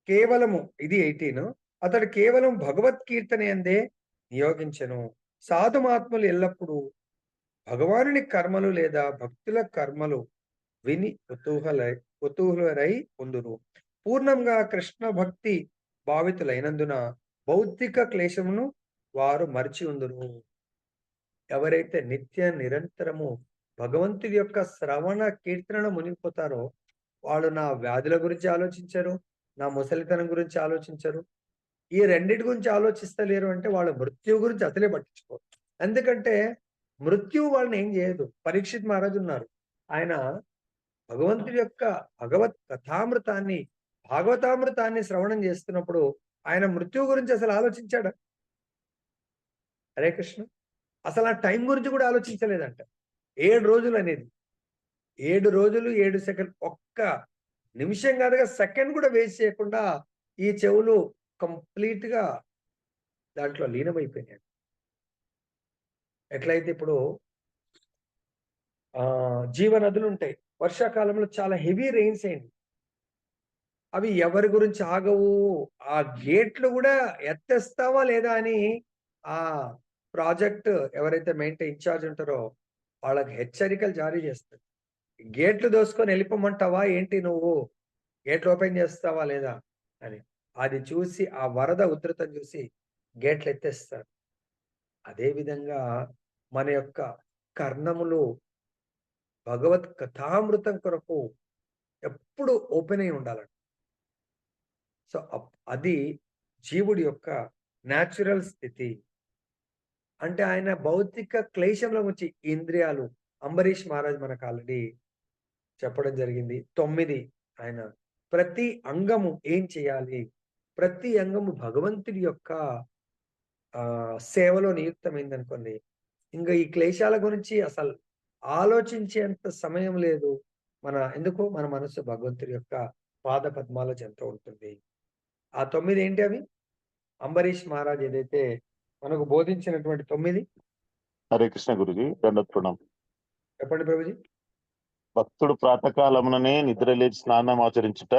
కేవలము ఇది 18 అతడు కేవలం భగవత్ కీర్తన యందే నియోగించెను. సాధుమాత్ములు ఎల్లప్పుడూ భగవానుని కర్మలు లేదా భక్తుల కర్మలు విని కుతూహలరై పొందును. పూర్ణంగా కృష్ణ భక్తి భావితులైనందున భౌతిక క్లేశమును వారు మరిచి ఉందురు. ఎవరైతే నిత్య నిరంతరము భగవంతుడి యొక్క శ్రవణ కీర్తనను మునిగిపోతారో వాళ్ళు నా వ్యాధుల గురించి ఆలోచించరు, నా ముసలితనం గురించి ఆలోచించరు. ఈ రెండిటి గురించి ఆలోచిస్తలేరు అంటే వాళ్ళ మృత్యువు గురించి అసలే పట్టించుకోరు. ఎందుకంటే మృత్యువు వాళ్ళని ఏం చేయదు. పరీక్షిత్ మహారాజు ఉన్నారు, ఆయన భగవంతుడి యొక్క భగవత్ కథామృతాన్ని భాగవతామృతాన్ని శ్రవణం చేస్తున్నప్పుడు ఆయన మృత్యువు గురించి అసలు ఆలోచించాడు. హరే కృష్ణ. అసలు ఆ టైం గురించి కూడా ఆలోచించలేదంట. 7 రోజులు అనేది 7 రోజులు 7 సెకండ్, ఒక్క నిమిషం కాదుగా సెకండ్ కూడా వేస్ట్ చేయకుండా ఈ చెవులు కంప్లీట్ గా దాంట్లో లీనమైపోయినాయి. ఎట్లయితే ఇప్పుడు జీవనదులు ఉంటాయి, వర్షాకాలంలో చాలా హెవీ రెయిన్స్ అయింది, అవి ఎవరి గురించి ఆగవు. ఆ గేట్లు కూడా ఎత్తేస్తావా లేదా అని ఆ ప్రాజెక్ట్ ఎవరైతే మెయింటైన్ ఇన్ఛార్జ్ ఉంటారో వాళ్ళకి హెచ్చరికలు జారీ చేస్తారు. గేట్లు దోసుకొని వెళ్ళిపోమంటావా ఏంటి, నువ్వు గేట్లు ఓపెన్ చేస్తావా లేదా అని. అది చూసి ఆ వరద ఉధృతం చూసి గేట్లు ఎత్తేస్తారు. అదే విధంగా మన యొక్క కర్ణములు భగవత్ కథామృతం కొరకు ఎప్పుడు ఓపెన్ అయి ఉండాలంట. సో అది జీవుడి యొక్క న్యాచురల్ స్థితి. అంటే ఆయన భౌతిక క్లేశంలో వచ్చి ఇంద్రియాలు, అంబరీష్ మహారాజ్ మనకు ఆల్రెడీ చెప్పడం జరిగింది. 9 ఆయన ప్రతి అంగము ఏం చేయాలి, ప్రతి అంగము భగవంతుడి యొక్క సేవలో నియుక్తమైంది అనుకోండి. ఇంకా ఈ క్లేశాల గురించి అసలు ఆలోచించేంత సమయం లేదు. ఎందుకు మన మనసు భగవంతుడి యొక్క పాద పద్మాల చెంత ఉంటుంది. ఆ 9 ఏంటి అవి? అంబరీష్ మహారాజ్ ఏదైతే మనకు బోధించినటువంటి 9. హరే కృష్ణ గురుజీ, దండోత్ ప్రణామం. చెప్పండి ప్రభుజీ. భక్తుడు ప్రాతకాలముననే నిద్రలేచి స్నానం ఆచరించుట,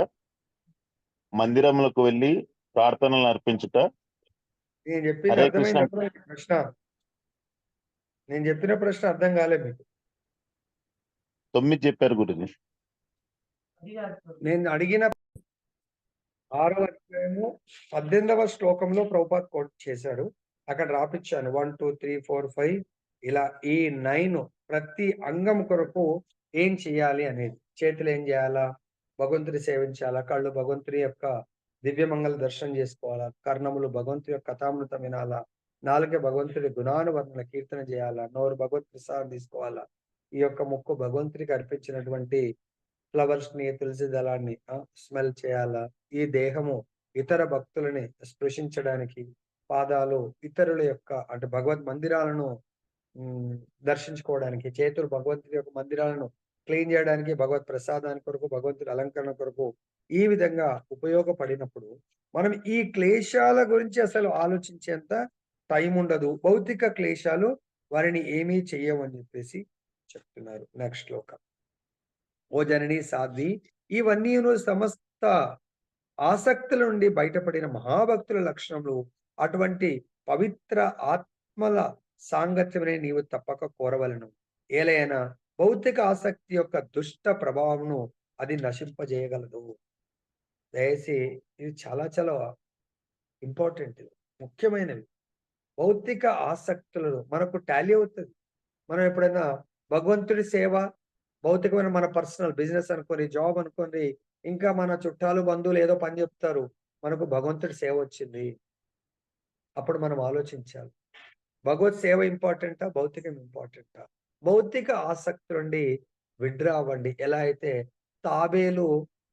మందిరములకు వెళ్లి ప్రార్థనలు అర్పించుట. నేను చెప్పింది హరే అర్థమైంది కృష్ణ. ప్రశ్న? నేను చెప్పిన ప్రశ్న అర్థం కాలే మీకు? 9 చెప్పారు గురుజీ. నేను అడిగిన 6వ అధ్యాయము 18వ శ్లోకంలో ప్రభుపాద్ కోట్ చేశాడు. అక్కడ రాపిచ్చాను 1 2 3 4 5 ఇలా ఈ 9 ప్రతి అంగం కొరకు ఏం చేయాలి అనేది. చేతులు ఏం చేయాలా, భగవంతుడి సేవించాలా, కళ్ళు భగవంతుడి యొక్క దివ్యమంగళ దర్శనం చేసుకోవాలా, కర్ణములు భగవంతుడి యొక్క కథామృతం వినాలా, నాలుక భగవంతుడి గుణానువర్ణన కీర్తన చేయాలా, నోరు భగవత్ ప్రసాదం తీసుకోవాలా, ఈ యొక్క ముక్కు భగవంతుడికి అర్పించినటువంటి ఫ్లవర్స్ ని, తులసి దళాన్ని స్మెల్ చేయాలా, ఈ దేహము ఇతర భక్తులని స్పృశించడానికి, పాదాలు ఇతరుల యొక్క అంటే భగవద్ మందిరాలను దర్శించుకోవడానికి, చేతులు భగవంతుడి యొక్క మందిరాలను క్లీన్ చేయడానికి, భగవత్ ప్రసాదానికి కొరకు, భగవంతుడి అలంకరణ కొరకు ఈ విధంగా ఉపయోగపడినప్పుడు మనం ఈ క్లేశాల గురించి అసలు ఆలోచించేంత టైం ఉండదు. భౌతిక క్లేశాలు వారిని ఏమీ చెయ్యవని చెప్పేసి చెప్తున్నారు. నెక్స్ట్ శ్లోకం. ఓ జనని సాధ్వి, ఇవన్నీ సమస్త ఆసక్తుల నుండి బయటపడిన మహాభక్తుల లక్షణములు. అటువంటి పవిత్ర ఆత్మల సాంగత్యమనే నీవు తప్పక కోరవలను. ఏలైనా భౌతిక ఆసక్తి యొక్క దుష్ట ప్రభావమును అది నశింపజేయగలదు. దయచేసి ఇది చాలా చాలా ఇంపార్టెంట్, ముఖ్యమైనవి. భౌతిక ఆసక్తులను మనకు టాలీ అవుతుంది. మనం ఎప్పుడైనా భగవంతుడి సేవ, భౌతికమైన మన పర్సనల్ బిజినెస్ అనుకోని, జాబ్ అనుకోని, ఇంకా మన చుట్టాలు బంధువులు ఏదో పని చెప్తారు, మనకు భగవంతుడి సేవ వచ్చింది. అప్పుడు మనం ఆలోచించాలి, భగవత్ సేవ ఇంపార్టెంటా, భౌతికం ఇంపార్టెంటా? భౌతిక ఆసక్తి నుండి విడ్రా అవ్వండి. ఎలా అయితే తాబేలు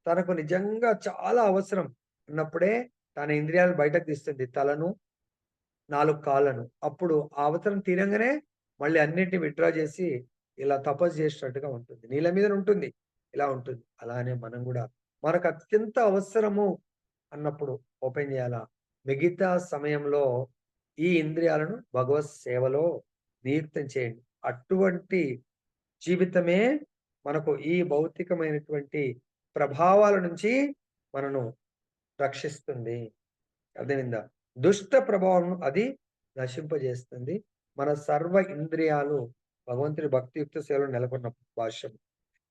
తనకు నిజంగా చాలా అవసరం ఉన్నప్పుడే తన ఇంద్రియాలు బయటకు తీస్తుంది, తలను 4 కాళ్ళను. అప్పుడు ఆ అవసరం తీరంగానే మళ్ళీ అన్నింటినీ విడ్రా చేసి ఇలా తపస్సు చేసినట్టుగా ఉంటుంది. నీళ్ళ మీద ఉంటుంది, ఇలా ఉంటుంది. అలానే మనం కూడా మనకు అత్యంత అవసరము అన్నప్పుడు ఓపెన్ చేయాలా. మిగతా సమయంలో ఈ ఇంద్రియాలను భగవత్ సేవలో నియుక్తం చేయండి. అటువంటి జీవితమే మనకు ఈ భౌతికమైనటువంటి ప్రభావాల నుంచి మనను రక్షిస్తుంది. అర్థమైందా? దుష్ట ప్రభావం అది నశింపజేస్తుంది. మన సర్వ ఇంద్రియాలు భగవంతుని భక్తియుక్త సేవలో నెలకొన్న భాష్యం.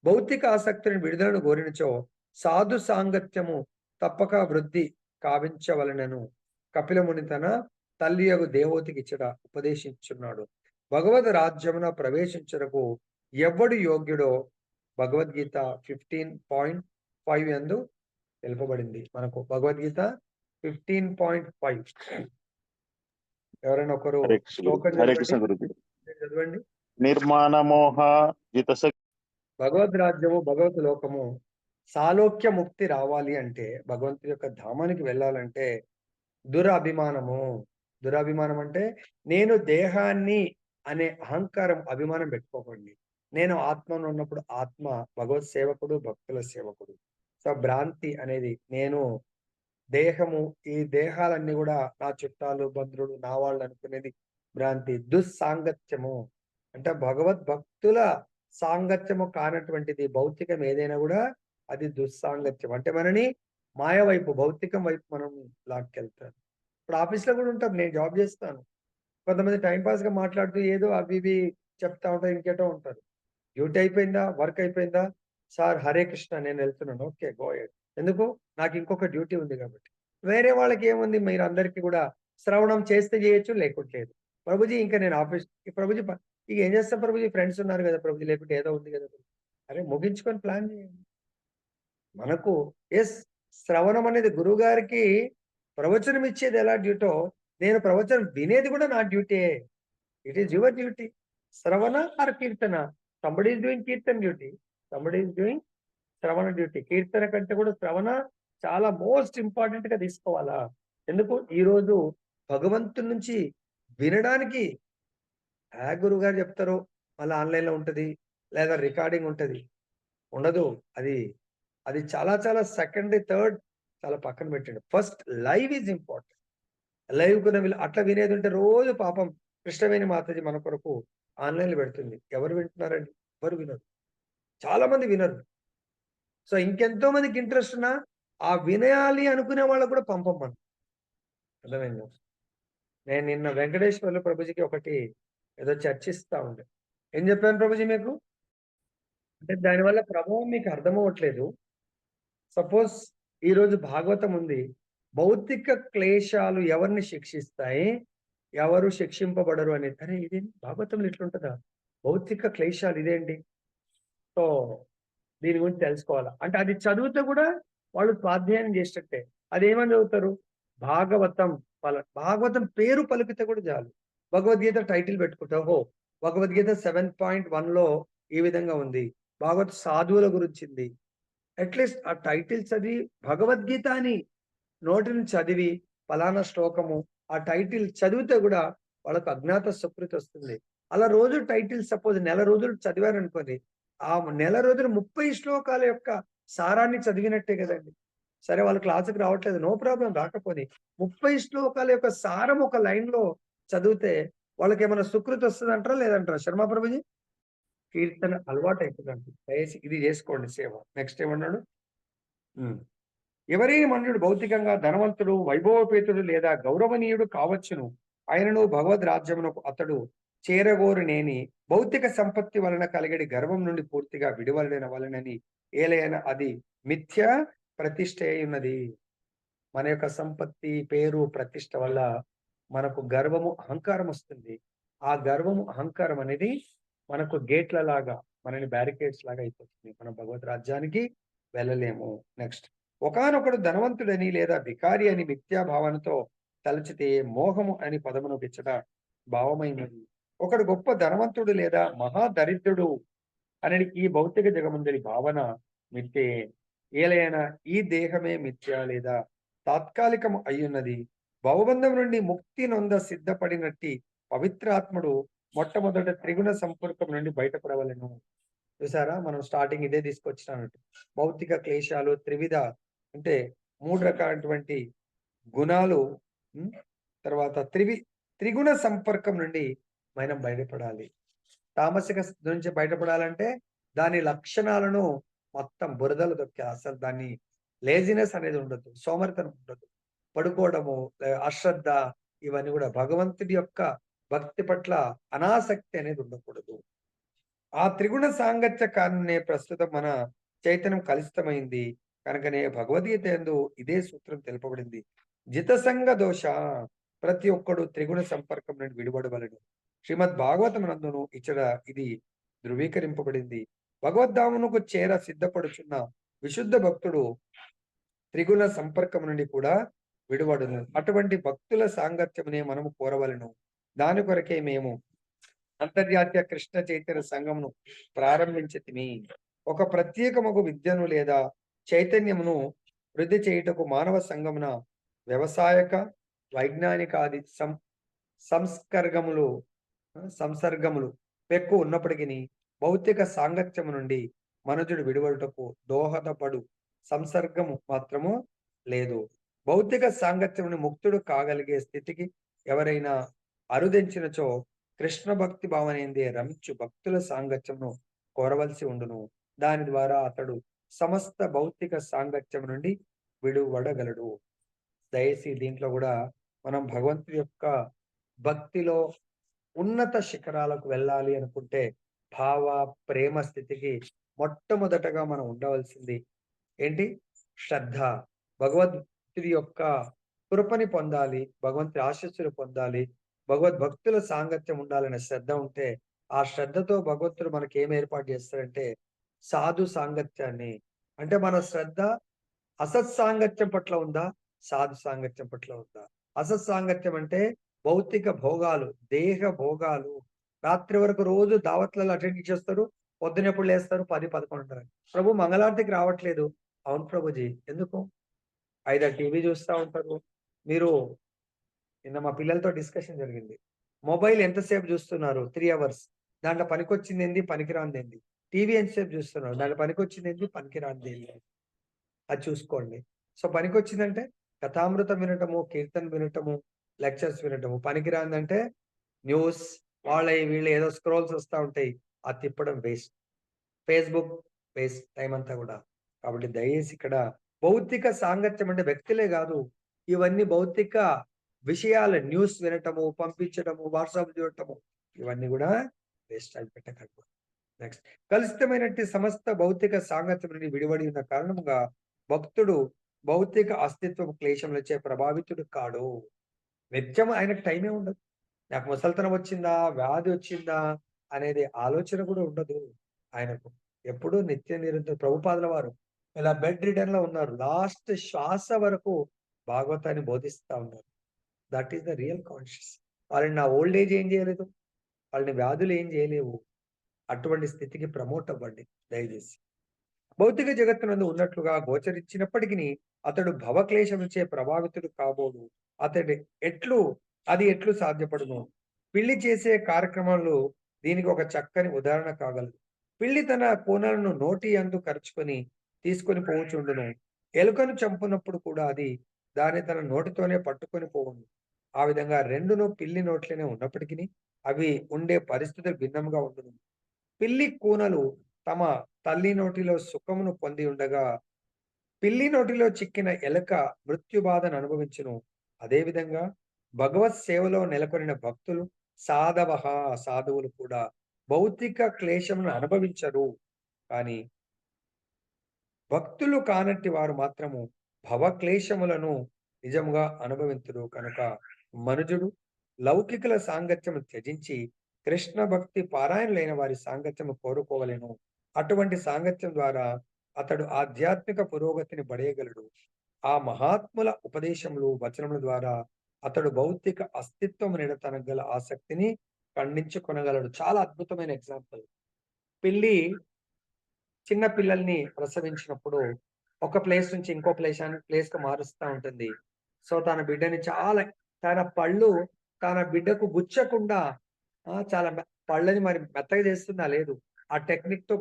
భౌతిక ఆసక్తిని విడుదలను కోరినచో సాధు సాంగత్యము తప్పక వృద్ధి కావించవలనను కపిలముని తన తల్లియగు దేవోతికి ఇచ్చట ఉపదేశించున్నాడు. భగవద్ రాజ్యమున ప్రవేశించుటకు ఎవడు యోగ్యుడో భగవద్గీత 15.5 యందు తెలుపబడింది. మనకు భగవద్గీత 15.5 ఎవరైనా ఒకరు హరే కృష్ణ శ్లోకం హరే కృష్ణ గురుజీ. చదవండి. నిర్మాణ మోహ జితస భగవద్ రాజ్యము భగవత్ లోకము సాలోక్య ముక్తి రావాలి అంటే, భగవంతుడి యొక్క ధామానికి వెళ్ళాలంటే దురభిమానం అంటే నేను దేహాన్ని అనే అహంకారం అభిమానం పెట్టుకోకండి. నేను ఆత్మను ఉన్నప్పుడు ఆత్మ భగవత్ సేవకుడు, భక్తుల సేవకుడు. సో భ్రాంతి అనేది నేను దేహము, ఈ దేహాలన్నీ కూడా నా చుట్టాలు, బంధువులు, నా వాళ్ళు అనుకునేది భ్రాంతి. దుస్సాంగత్యము అంటే భగవద్ భక్తుల సాంగత్యము కానటువంటిది భౌతికం ఏదైనా కూడా అది దుస్సాంగత్యం. అంటే మనని మాయ వైపు, భౌతికం వైపు మనం లాక్కెళ్తారు. ఇప్పుడు ఆఫీస్లో కూడా ఉంటాం, నేను జాబ్ చేస్తాను. కొంతమంది టైంపాస్ గా మాట్లాడుతూ ఏదో అవి ఇవి చెప్తా ఉంటారు, ఇంకేటో ఉంటారు. డ్యూటీ అయిపోయిందా, వర్క్ అయిపోయిందా, సార్ హరే కృష్ణ నేను వెళ్తున్నాను, ఓకే గో అహెడ్. ఎందుకు? నాకు ఇంకొక డ్యూటీ ఉంది కాబట్టి. వేరే వాళ్ళకి ఏముంది, మీరు అందరికీ కూడా శ్రవణం చేస్తే చేయొచ్చు, లేకుంటే లేదు. ప్రభుజీ ఇంకా నేను ఆఫీస్, ప్రభుజీ ఇక ఏం చేస్తాం ప్రభుజీ, ఫ్రెండ్స్ ఉన్నారు కదా ప్రభుజీ, లేకుంటే ఏదో ఉంది కదా. అరే ముగించుకొని ప్లాన్ చేయండి. మనకు ఎస్ శ్రవణం అనేది గురువు గారికి ప్రవచనం ఇచ్చేది ఎలా డ్యూటో, నేను ప్రవచనం వినేది కూడా నా duty. It is your duty. శ్రవణ ఆర్ కీర్తన, సంబడి ఈస్ డూయింగ్ కీర్తన డ్యూటీ, సంబడి ఈస్ డూయింగ్ శ్రవణ డ్యూటీ. కీర్తన కంటే కూడా శ్రవణ చాలా మోస్ట్ ఇంపార్టెంట్ గా తీసుకోవాలా. ఎందుకు? ఈరోజు భగవంతుడి నుంచి వినడానికి గురువు గారు చెప్తారు, మళ్ళీ ఆన్లైన్ లో ఉంటది, లేదా రికార్డింగ్ ఉంటది, ఉండదు. అది చాలా చాలా సెకండరీ, థర్డ్ చాలా పక్కన పెట్టండి. First live is important. Live కూడా అట్లా వినేది ఉంటే రోజు పాపం కృష్ణవేణి మాతాజీ మన కొరకు ఆన్లైన్లో పెడుతుంది. ఎవరు వింటున్నారండి? ఎవరు వినరు, చాలా మంది వినరు. సో ఇంకెంతో మందికి ఇంట్రెస్ట్ ఉన్నా ఆ వినాలి అనుకునే వాళ్ళకు కూడా పంపం. అర్థమైంది? నేను నిన్న వెంకటేశ్వర్లు ప్రభుజీకి ఒకటి ఏదో చర్చిస్తా ఉండే. ఏం చెప్పాను ప్రభుజీ మీకు? అంటే దానివల్ల ప్రభావం మీకు అర్థమవట్లేదు. సపోజ్ ఈరోజు భాగవతం ఉంది, భౌతిక క్లేశాలు ఎవరిని శిక్షిస్తాయి, ఎవరు శిక్షింపబడరు అనేది. అరే ఇదేంటి భాగవతంలో ఇట్లుంటుందా? భౌతిక క్లేశాలు ఇదేంటి? సో దీని గురించి తెలుసుకోవాలా. అంటే అది చదివితే కూడా వాళ్ళు స్వాధ్యాయం చేసేటట్టే. అదేమని చదువుతారు? భాగవతం భాగవతం పేరు పలికితే కూడా చాలు. భగవద్గీత టైటిల్ పెట్టుకుంటావు, ఓహో భగవద్గీత 7.1లో ఈ విధంగా ఉంది, భాగవత సాధువుల గురించింది. అట్లీస్ట్ ఆ టైటిల్ చదివి భగవద్గీత అని నోటిని చదివి ఫలానా శ్లోకము ఆ టైటిల్ చదివితే కూడా వాళ్ళకు అజ్ఞాత సుకృతి వస్తుంది. అలా రోజు టైటిల్ సపోజ్ నెల రోజులు చదివారనుకోండి, ఆ నెల రోజులు 30 శ్లోకాల యొక్క సారాన్ని చదివినట్టే కదండి. సరే వాళ్ళు క్లాసుకి రావట్లేదు, నో ప్రాబ్లం, రాకపోతే 30 శ్లోకాల యొక్క సారం ఒక లైన్ లో చదివితే వాళ్ళకి ఏమైనా సుకృతి వస్తుంది అంటారా లేదంటారా? శర్మ ప్రభుజీ కీర్తన అలవాటు అయిపోతుంది. దయచేసి ఇది చేసుకోండి సేవ. నెక్స్ట్ ఏమన్నాడు? ఎవరి మనుడు భౌతికంగా ధనవంతుడు, వైభవపేతుడు లేదా గౌరవనీయుడు కావచ్చును, ఆయనను భగవద్ రాజ్యమునకు అతడు చేరగోరునేని భౌతిక సంపత్తి వలన కలిగడి గర్వం నుండి పూర్తిగా విడివలన వలనని ఏలైన అది మిథ్య ప్రతిష్ఠ ఉన్నది. మన యొక్క సంపత్తి, పేరు, ప్రతిష్ట వల్ల మనకు గర్వము, అహంకారం వస్తుంది. ఆ గర్వము, అహంకారం అనేది మనకు గేట్ల లాగా, మనని బ్యారికేడ్స్ లాగా అయిపోతుంది. మనం భగవద్ రాజ్యానికి వెళ్ళలేము. నెక్స్ట్, ఒకానొకడు ధనవంతుడని లేదా భికారి అని మిథ్యాభావనతో తలచితే మోహము అని పదమును పిచ్చట భావమైనది. ఒకడు గొప్ప ధనవంతుడు లేదా మహాదరిద్రుడు అనేది ఈ భౌతిక జగమందరి భావన మిథ్యే. ఏలైనా ఈ దేహమే మిథ్య లేదా తాత్కాలికము అయ్యున్నది. భవబంధం నుండి ముక్తి నొంద సిద్ధపడినట్టి పవిత్రాత్ముడు మొట్టమొదట త్రిగుణ సంపర్కం నుండి బయటపడవలను. చూసారా, మనం స్టార్టింగ్ ఇదే తీసుకొచ్చినట్టు. భౌతిక క్లేశాలు త్రివిధ అంటే 3 రకాలైనటువంటి గుణాలు, తర్వాత త్రిగుణ సంపర్కం నుండి మనం బయటపడాలి. తామసిక నుంచి బయటపడాలంటే దాని లక్షణాలను మొత్తం బురదలు దొక్కి అసలు దాన్ని లేజినెస్ అనేది ఉండదు, సోమరితనం ఉండదు, పడుకోవడము, అశ్రద్ధ, ఇవన్నీ కూడా భగవంతుడి యొక్క భక్తి పట్ల అనాసక్తి అనేది ఉండకూడదు. ఆ త్రిగుణ సాంగత్య కారణనే ప్రస్తుతం మన చైతన్యం కలుషితమైంది కనుకనే భగవద్గీత యందు ఇదే సూత్రం తెలుపబడింది. జితసంగ దోష, ప్రతి ఒక్కడు త్రిగుణ సంపర్కం నుండి విడుబడవలను. శ్రీమద్ భాగవతం నందును ఇచ్చట ఇది ధృవీకరింపబడింది. భగవద్ధామునకు చేర సిద్ధపడుచున్న విశుద్ధ భక్తుడు త్రిగుణ సంపర్కం నుండి కూడా విడువడును. అటువంటి భక్తుల సాంగత్యమునే మనము కోరవలను. దాని కొరకే మేము అంతర్జాతీయ కృష్ణ చైతన్య సంఘమును ప్రారంభించితిమి. ఒక ప్రత్యేకమగు విద్యను లేదా చైతన్యమును వృద్ధి చేయుటకు మానవ సంఘమున వ్యవసాయక, వైజ్ఞానికాది సంసర్గములు ఎక్కువ ఉన్నప్పటికీ భౌతిక సాంగత్యము నుండి మనుజుడు విడువడుటకు దోహదపడు సంసర్గము మాత్రము లేదు. భౌతిక సాంగత్యముని ముక్తుడు కాగలిగే స్థితికి ఎవరైనా అరుదించినచో కృష్ణ భక్తి భావనేందే రమించు భక్తుల సాంగత్యమును కోరవలసి ఉండును. దాని ద్వారా అతడు సమస్త భౌతిక సాంగత్యం నుండి విడువడగలడు. దయచేసి దీంట్లో కూడా మనం భగవంతుడి యొక్క భక్తిలో ఉన్నత శిఖరాలకు వెళ్ళాలి అనుకుంటే భావ ప్రేమ స్థితికి మొట్టమొదటగా మనం ఉండవలసింది ఏంటి? శ్రద్ధ. భగవద్గీత యొక్క కృపని పొందాలి, భగవంతుడి ఆశీస్సులు పొందాలి, భగవద్భక్తుల సాంగత్యం ఉండాలనే శ్రద్ధ ఉంటే ఆ శ్రద్ధతో భగవంతుడు మనకి ఏం ఏర్పాటు చేస్తాడంటే సాధు సాంగత్యాన్ని. అంటే మన శ్రద్ధ అసత్ సాంగత్యం పట్ల ఉందా, సాధు సాంగత్యం పట్ల ఉందా? అసత్ సాంగత్యం అంటే భౌతిక భోగాలు, దేహ భోగాలు. రాత్రి వరకు రోజు దావత్లలో అటెండ్ చేస్తారు, పొద్దునెప్పుడు లేస్తారు 10-11. ప్రభు మంగళారతికి రావట్లేదు. అవును ప్రభుజీ, ఎందుకు? ఐదర్ టీవీ చూస్తూ ఉంటారు. మీరు నిన్న మా పిల్లలతో డిస్కషన్ జరిగింది. మొబైల్ ఎంతసేపు చూస్తున్నారు? 3 అవర్స్. దాంట్లో పనికొచ్చింది ఏంది, పనికిరాంది ఏంది? టీవీ ఎంతసేపు చూస్తున్నారు? దాంట్లో పనికొచ్చింది ఏంది, పనికిరాంది ఏంది? అది చూసుకోండి. సో పనికొచ్చిందంటే కథామృతం వినటము, కీర్తన వినటము, లెక్చర్స్ వినటము. పనికిరాందంటే న్యూస్, వాళ్ళ వీళ్ళు ఏదో స్క్రోల్స్ వస్తూ ఉంటాయి, అది తిప్పడం వేస్ట్. ఫేస్బుక్ వేస్ట్ టైం అంతా కూడా. కాబట్టి దయచేసి ఇక్కడ భౌతిక సాంగత్యం అంటే వ్యక్తులే కాదు, ఇవన్నీ భౌతిక విషయాలు, న్యూస్ వినటము, పంపించడము, వాట్సాప్ చూడటము, ఇవన్నీ కూడా వేస్ట్. అది పెట్టకండి. నెక్స్ట్, కలుషితమైనట్టి సమస్త భౌతిక సాంగత్యం నుండి విడివడి ఉన్న కారణంగా భక్తుడు భౌతిక అస్తిత్వ క్లేశములచే ప్రభావితుడు కాడు. నిత్యం ఆయనకు టైమే ఉండదు. నాకు ముసల్తనం వచ్చిందా, వ్యాధి వచ్చిందా అనేది ఆలోచన కూడా ఉండదు ఆయనకు. ఎప్పుడు నిత్య నిరంతర ప్రభుపాదుల వారు ఇలా బెడ్ రిడన్ లో ఉన్నారు, లాస్ట్ శ్వాస వరకు భాగవతాన్ని బోధిస్తా ఉన్నారు. That is the real conscious. వాళ్ళని నా ఓల్డ్ ఏజ్ ఏం చేయలేదు, వాళ్ళని వ్యాధులు ఏం చేయలేవు. అటువంటి స్థితికి ప్రమోట్ అవ్వండి దయచేసి. భౌతిక జగత్తునందు ఉన్నట్లుగా గోచరించినప్పటికీ అతడు భవక్లేశముచే ప్రభావితుడు కాబోడు. అతడి ఎట్లు సాధ్యపడును? పిల్లి చేసే కార్యక్రమాలు దీనికి ఒక చక్కని ఉదాహరణ కాగలదు. పిల్లి తన కూనలను నోటి అందు ఖర్చుకొని తీసుకొని పోవుచుండును. ఎలుకను చంపునప్పుడు కూడా అది దాన్ని తన నోటితోనే పట్టుకొని పోవును. ఆ విధంగా రెండును పిల్లి నోట్లోనే ఉన్నప్పటికీ అవి ఉండే పరిస్థితులు భిన్నంగా ఉండును. పిల్లి కూనలు తమ తల్లి నోటిలో సుఖమును పొంది ఉండగా పిల్లి నోటిలో చిక్కిన ఎలుక మృత్యుబాధను అనుభవించును. అదేవిధంగా భగవత్ సేవలో నెలకొనిన భక్తులు సాధువులు కూడా భౌతిక క్లేశమును అనుభవించరు. కానీ భక్తులు కానట్టి వారు మాత్రము భవక్లేశములను నిజముగా అనుభవింతురు. కనుక మనుజుడు లౌకికుల సాంగత్యము త్యజించి కృష్ణ భక్తి పారాయణులైన వారి సాంగత్యము కోరుకోవలేను. అటువంటి సాంగత్యం ద్వారా అతడు ఆధ్యాత్మిక పురోగతిని పడేయగలడు. ఆ మహాత్ముల ఉపదేశములు, వచనముల ద్వారా అతడు భౌతిక అస్తిత్వం తనకు గల ఆసక్తిని ఖండించుకొనగలడు. చాలా అద్భుతమైన ఎగ్జాంపుల్. పిల్లి చిన్న పిల్లల్ని ప్రసవించినప్పుడు ఒక ప్లేస్ నుంచి ఇంకో ప్లేస్ కు మారుస్తూ ఉంటుంది. సో తన బిడ్డని తన పళ్ళు తన బిడ్డకు గుచ్చకుండా చాలా పళ్ళని మరి మెత్తగా చేస్తుందా లేదు, ఆ టెక్నిక్ తో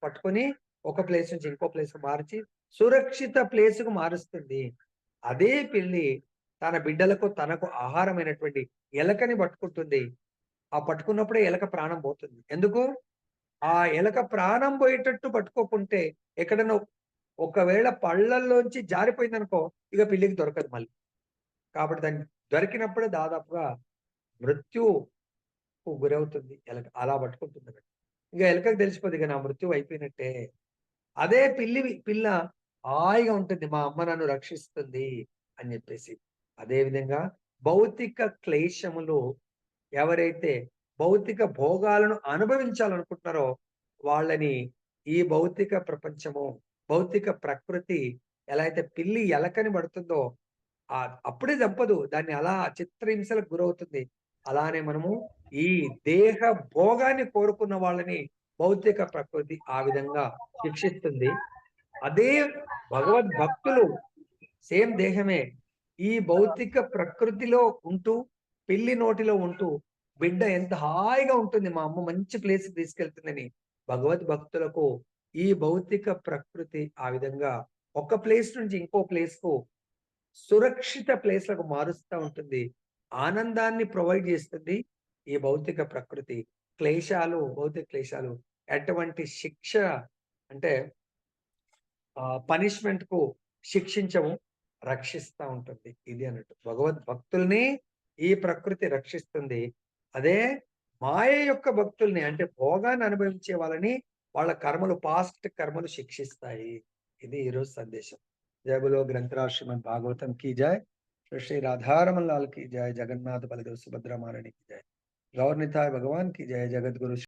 పట్టుకొని ఒక ప్లేస్ నుంచి ఇంకో ప్లేస్ కు మార్చి సురక్షిత ప్లేస్ కు మారుస్తుంది. అదే పిల్లి తన బిడ్డలకు తనకు ఆహారమైనటువంటి ఎలకని పట్టుకుంటుంది. ఆ పట్టుకున్నప్పుడే ఎలక ప్రాణం పోతుంది. ఎందుకు? ఆ ఎలక ప్రాణం పోయేటట్టు పట్టుకోకుంటే ఎక్కడనో ఒకవేళ పళ్ళల్లోంచి జారిపోయిందనుకో ఇక పిల్లికి దొరకదు మళ్ళీ. కాబట్టి దాన్ని దొరికినప్పుడే దాదాపుగా మృత్యువుకు గురవుతుంది ఎలక. అలా పట్టుకుంటుంది. ఇక ఎలకకు తెలిసిపోతుంది ఇక నా మృత్యువు అయిపోయినట్టే. అదే పిల్ల హాయిగా ఉంటుంది. మా అమ్మ నన్ను రక్షిస్తుంది అని చెప్పేసి. అదే విధంగా భౌతిక క్లేశములు ఎవరైతే భౌతిక భోగాలను అనుభవించాలనుకుంటున్నారో వాళ్ళని ఈ భౌతిక ప్రపంచము, భౌతిక ప్రకృతి ఎలా అయితే పిల్లి ఎలకని పడుతుందో అప్పుడే చంపదు. దాన్ని అలా చిత్రహింసలకు గురవుతుంది. అలానే మనము ఈ దేహ భోగాన్ని కోరుకున్న వాళ్ళని భౌతిక ప్రకృతి ఆ విధంగా శిక్షిస్తుంది. అదే భగవద్భక్తులు సేమ్ దేహమే ఈ భౌతిక ప్రకృతిలో ఉంటూ పిల్లి నోటిలో ఉంటూ బిడ్డ ఎంత హాయిగా ఉంటుంది, మా అమ్మ మంచి ప్లేస్కి తీసుకెళ్తుందని భగవద్భక్తులకు ఈ భౌతిక ప్రకృతి ఆ విధంగా ఒక ప్లేస్ నుంచి ఇంకో ప్లేస్ కు సురక్షిత ప్లేస్లకు మారుస్తూ ఉంటుంది. ఆనందాన్ని ప్రొవైడ్ చేస్తుంది ఈ భౌతిక ప్రకృతి. భౌతిక క్లేశాలు ఎటువంటి శిక్ష అంటే పనిష్మెంట్ కు శిక్షించము, రక్షిస్తూ ఉంటుంది. ఇది అన్నట్టు భగవద్భక్తుల్ని ఈ ప్రకృతి రక్షిస్తుంది. అదే మాయ యొక్క భక్తుల్ని అంటే భోగాన్ని అనుభవించే వాళ్ళని వాళ్ళ కర్మలు పాస్ట్ కర్మలు శిక్షిస్తాయి. ఇది ఈరోజు సందేశం. जय बोलो ग्रंथराज श्रीमद् भागवतम की जय। श्री राधारमन लाल की जय। जगन्नाथ बलदेव सुभद्रा महारानी की जय। गौर निताय भगवान की जय। जगत गुरु